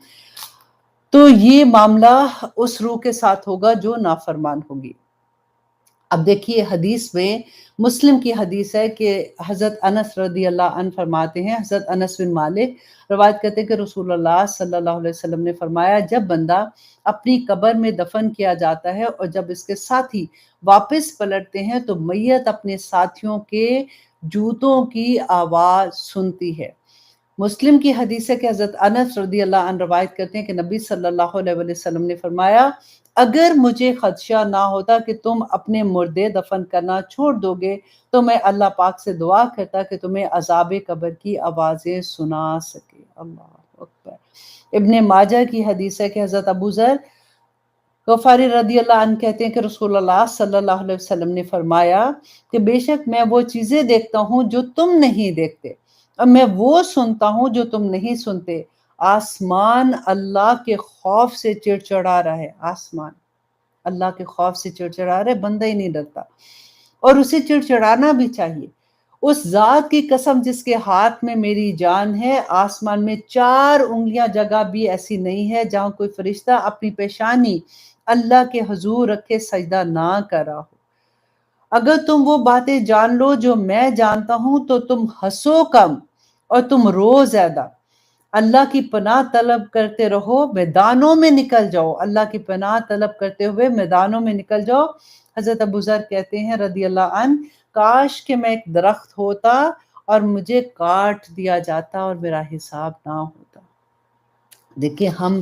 تو یہ معاملہ اس روح کے ساتھ ہوگا جو نافرمان ہوگی۔ اب دیکھیے حدیث میں، مسلم کی حدیث ہے کہ حضرت انس رضی اللہ عنہ فرماتے ہیں، حضرت انس بن مالک روایت کرتے ہیں کہ رسول اللہ صلی اللہ علیہ وسلم نے فرمایا، جب بندہ اپنی قبر میں دفن کیا جاتا ہے اور جب اس کے ساتھی واپس پلٹتے ہیں تو میت اپنے ساتھیوں کے جوتوں کی آواز سنتی ہے۔ مسلم کی حدیث ہے کہ حضرت انس رضی اللہ عنہ روایت کرتے ہیں کہ نبی صلی اللہ علیہ وسلم نے فرمایا، اگر مجھے خدشہ نہ ہوتا کہ تم اپنے مردے دفن کرنا چھوڑ دو گے تو میں اللہ پاک سے دعا کرتا کہ تمہیں عذاب قبر کی آوازیں سنا سکے۔ اللہ اکبر۔ ابن ماجہ کی حدیث ہے کہ حضرت ابو ذر غفاری رضی اللہ عنہ کہتے ہیں کہ رسول اللہ صلی اللہ علیہ وسلم نے فرمایا کہ بے شک میں وہ چیزیں دیکھتا ہوں جو تم نہیں دیکھتے اور میں وہ سنتا ہوں جو تم نہیں سنتے۔ آسمان اللہ کے خوف سے چڑچڑا رہا ہے، آسمان اللہ کے خوف سے چڑچڑا رہا ہے، بندہ ہی نہیں ڈرتا، اور اسے چڑچڑانا بھی چاہیے۔ اس ذات کی قسم جس کے ہاتھ میں میری جان ہے، آسمان میں 4 انگلیاں جگہ بھی ایسی نہیں ہے جہاں کوئی فرشتہ اپنی پیشانی اللہ کے حضور رکھے سجدہ نہ کر رہا ہو۔ اگر تم وہ باتیں جان لو جو میں جانتا ہوں تو تم ہنسو کم اور تم رو زیادہ۔ اللہ کی پناہ طلب کرتے رہو، میدانوں میں نکل جاؤ، اللہ کی پناہ طلب کرتے ہوئے میدانوں میں نکل جاؤ۔ حضرت ابو ذر کہتے ہیں رضی اللہ عنہ، کاش کہ میں ایک درخت ہوتا اور مجھے کاٹ دیا جاتا اور میرا حساب نہ ہوتا۔ دیکھیں ہم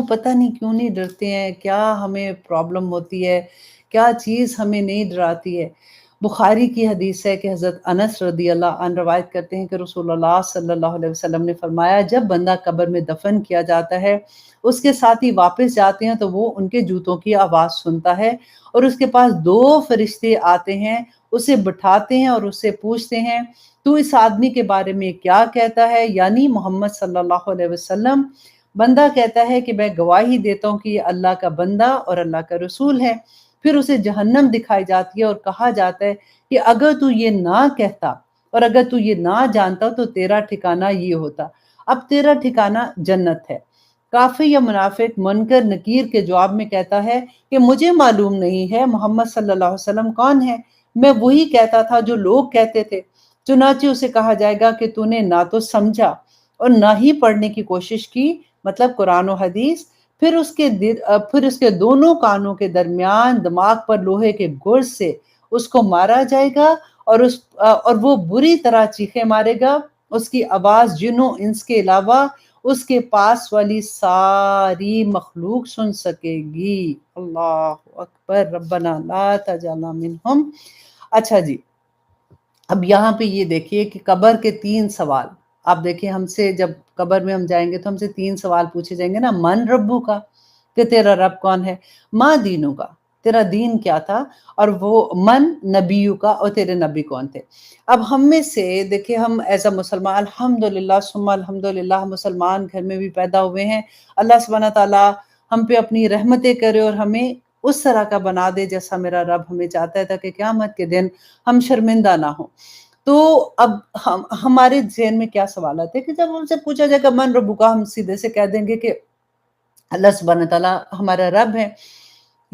پتہ نہیں کیوں نہیں ڈرتے ہیں، کیا ہمیں پرابلم ہوتی ہے، کیا چیز ہمیں نہیں ڈراتی ہے۔ بخاری کی حدیث ہے کہ حضرت انس رضی اللہ عنہ روایت کرتے ہیں کہ رسول اللہ صلی اللہ علیہ وسلم نے فرمایا، جب بندہ قبر میں دفن کیا جاتا ہے اس کے ساتھی واپس جاتے ہیں تو وہ ان کے جوتوں کی آواز سنتا ہے اور اس کے پاس 2 فرشتے آتے ہیں، اسے بٹھاتے ہیں اور اس سے پوچھتے ہیں، تو اس آدمی کے بارے میں کیا کہتا ہے، یعنی محمد صلی اللہ علیہ وسلم۔ بندہ کہتا ہے کہ میں گواہی دیتا ہوں کہ یہ اللہ کا بندہ اور اللہ کا رسول ہے۔ پھر اسے جہنم دکھائی جاتی ہے اور کہا جاتا ہے کہ اگر تو یہ نہ کہتا اور اگر تو یہ نہ جانتا تو تیرا ٹھکانہ یہ ہوتا، اب تیرا ٹھکانہ جنت ہے۔ کافر یا منافق منکر نکیر کے جواب میں کہتا ہے کہ مجھے معلوم نہیں ہے محمد صلی اللہ علیہ وسلم کون ہے، میں وہی کہتا تھا جو لوگ کہتے تھے۔ چنانچہ اسے کہا جائے گا کہ تو نے نہ تو سمجھا اور نہ ہی پڑھنے کی کوشش کی، مطلب قرآن و حدیث۔ پھر اس کے دونوں کانوں کے درمیان دماغ پر لوہے کے گرز سے اس کو مارا جائے گا اور وہ بری طرح چیخیں مارے گا، اس کی آواز جن و انس کے علاوہ اس کے پاس والی ساری مخلوق سن سکے گی۔ اللہ اکبر، ربنا لا تجعلنا منہم۔ اچھا جی، اب یہاں پہ یہ دیکھیے کہ قبر کے 3 سوال، آپ دیکھیں ہم سے جب قبر میں ہم جائیں گے تو ہم سے 3 سوال پوچھے جائیں گے نا، من ربو کا، کہ تیرا رب کون ہے، ما دینو کا، تیرا دین کیا تھا، اور وہ من نبیو کا، اور تیرے نبی کون تھے۔ اب ہم میں سے دیکھیں ہم ایز اے مسلمان الحمدللہ ثم الحمدللہ مسلمان گھر میں بھی پیدا ہوئے ہیں، اللہ سبحانہ تعالیٰ ہم پہ اپنی رحمتیں کرے اور ہمیں اس طرح کا بنا دے جیسا میرا رب ہمیں چاہتا ہے، تاکہ قیامت کے دن ہم شرمندہ نہ ہوں۔ تو اب ہمارے ذہن میں کیا سوالات ہے کہ جب ہم سے پوچھا جائے گا من ربو کا، ہم سیدھے سے کہہ دیں گے کہ اللہ سبحانہ تعالیٰ ہمارا رب ہے،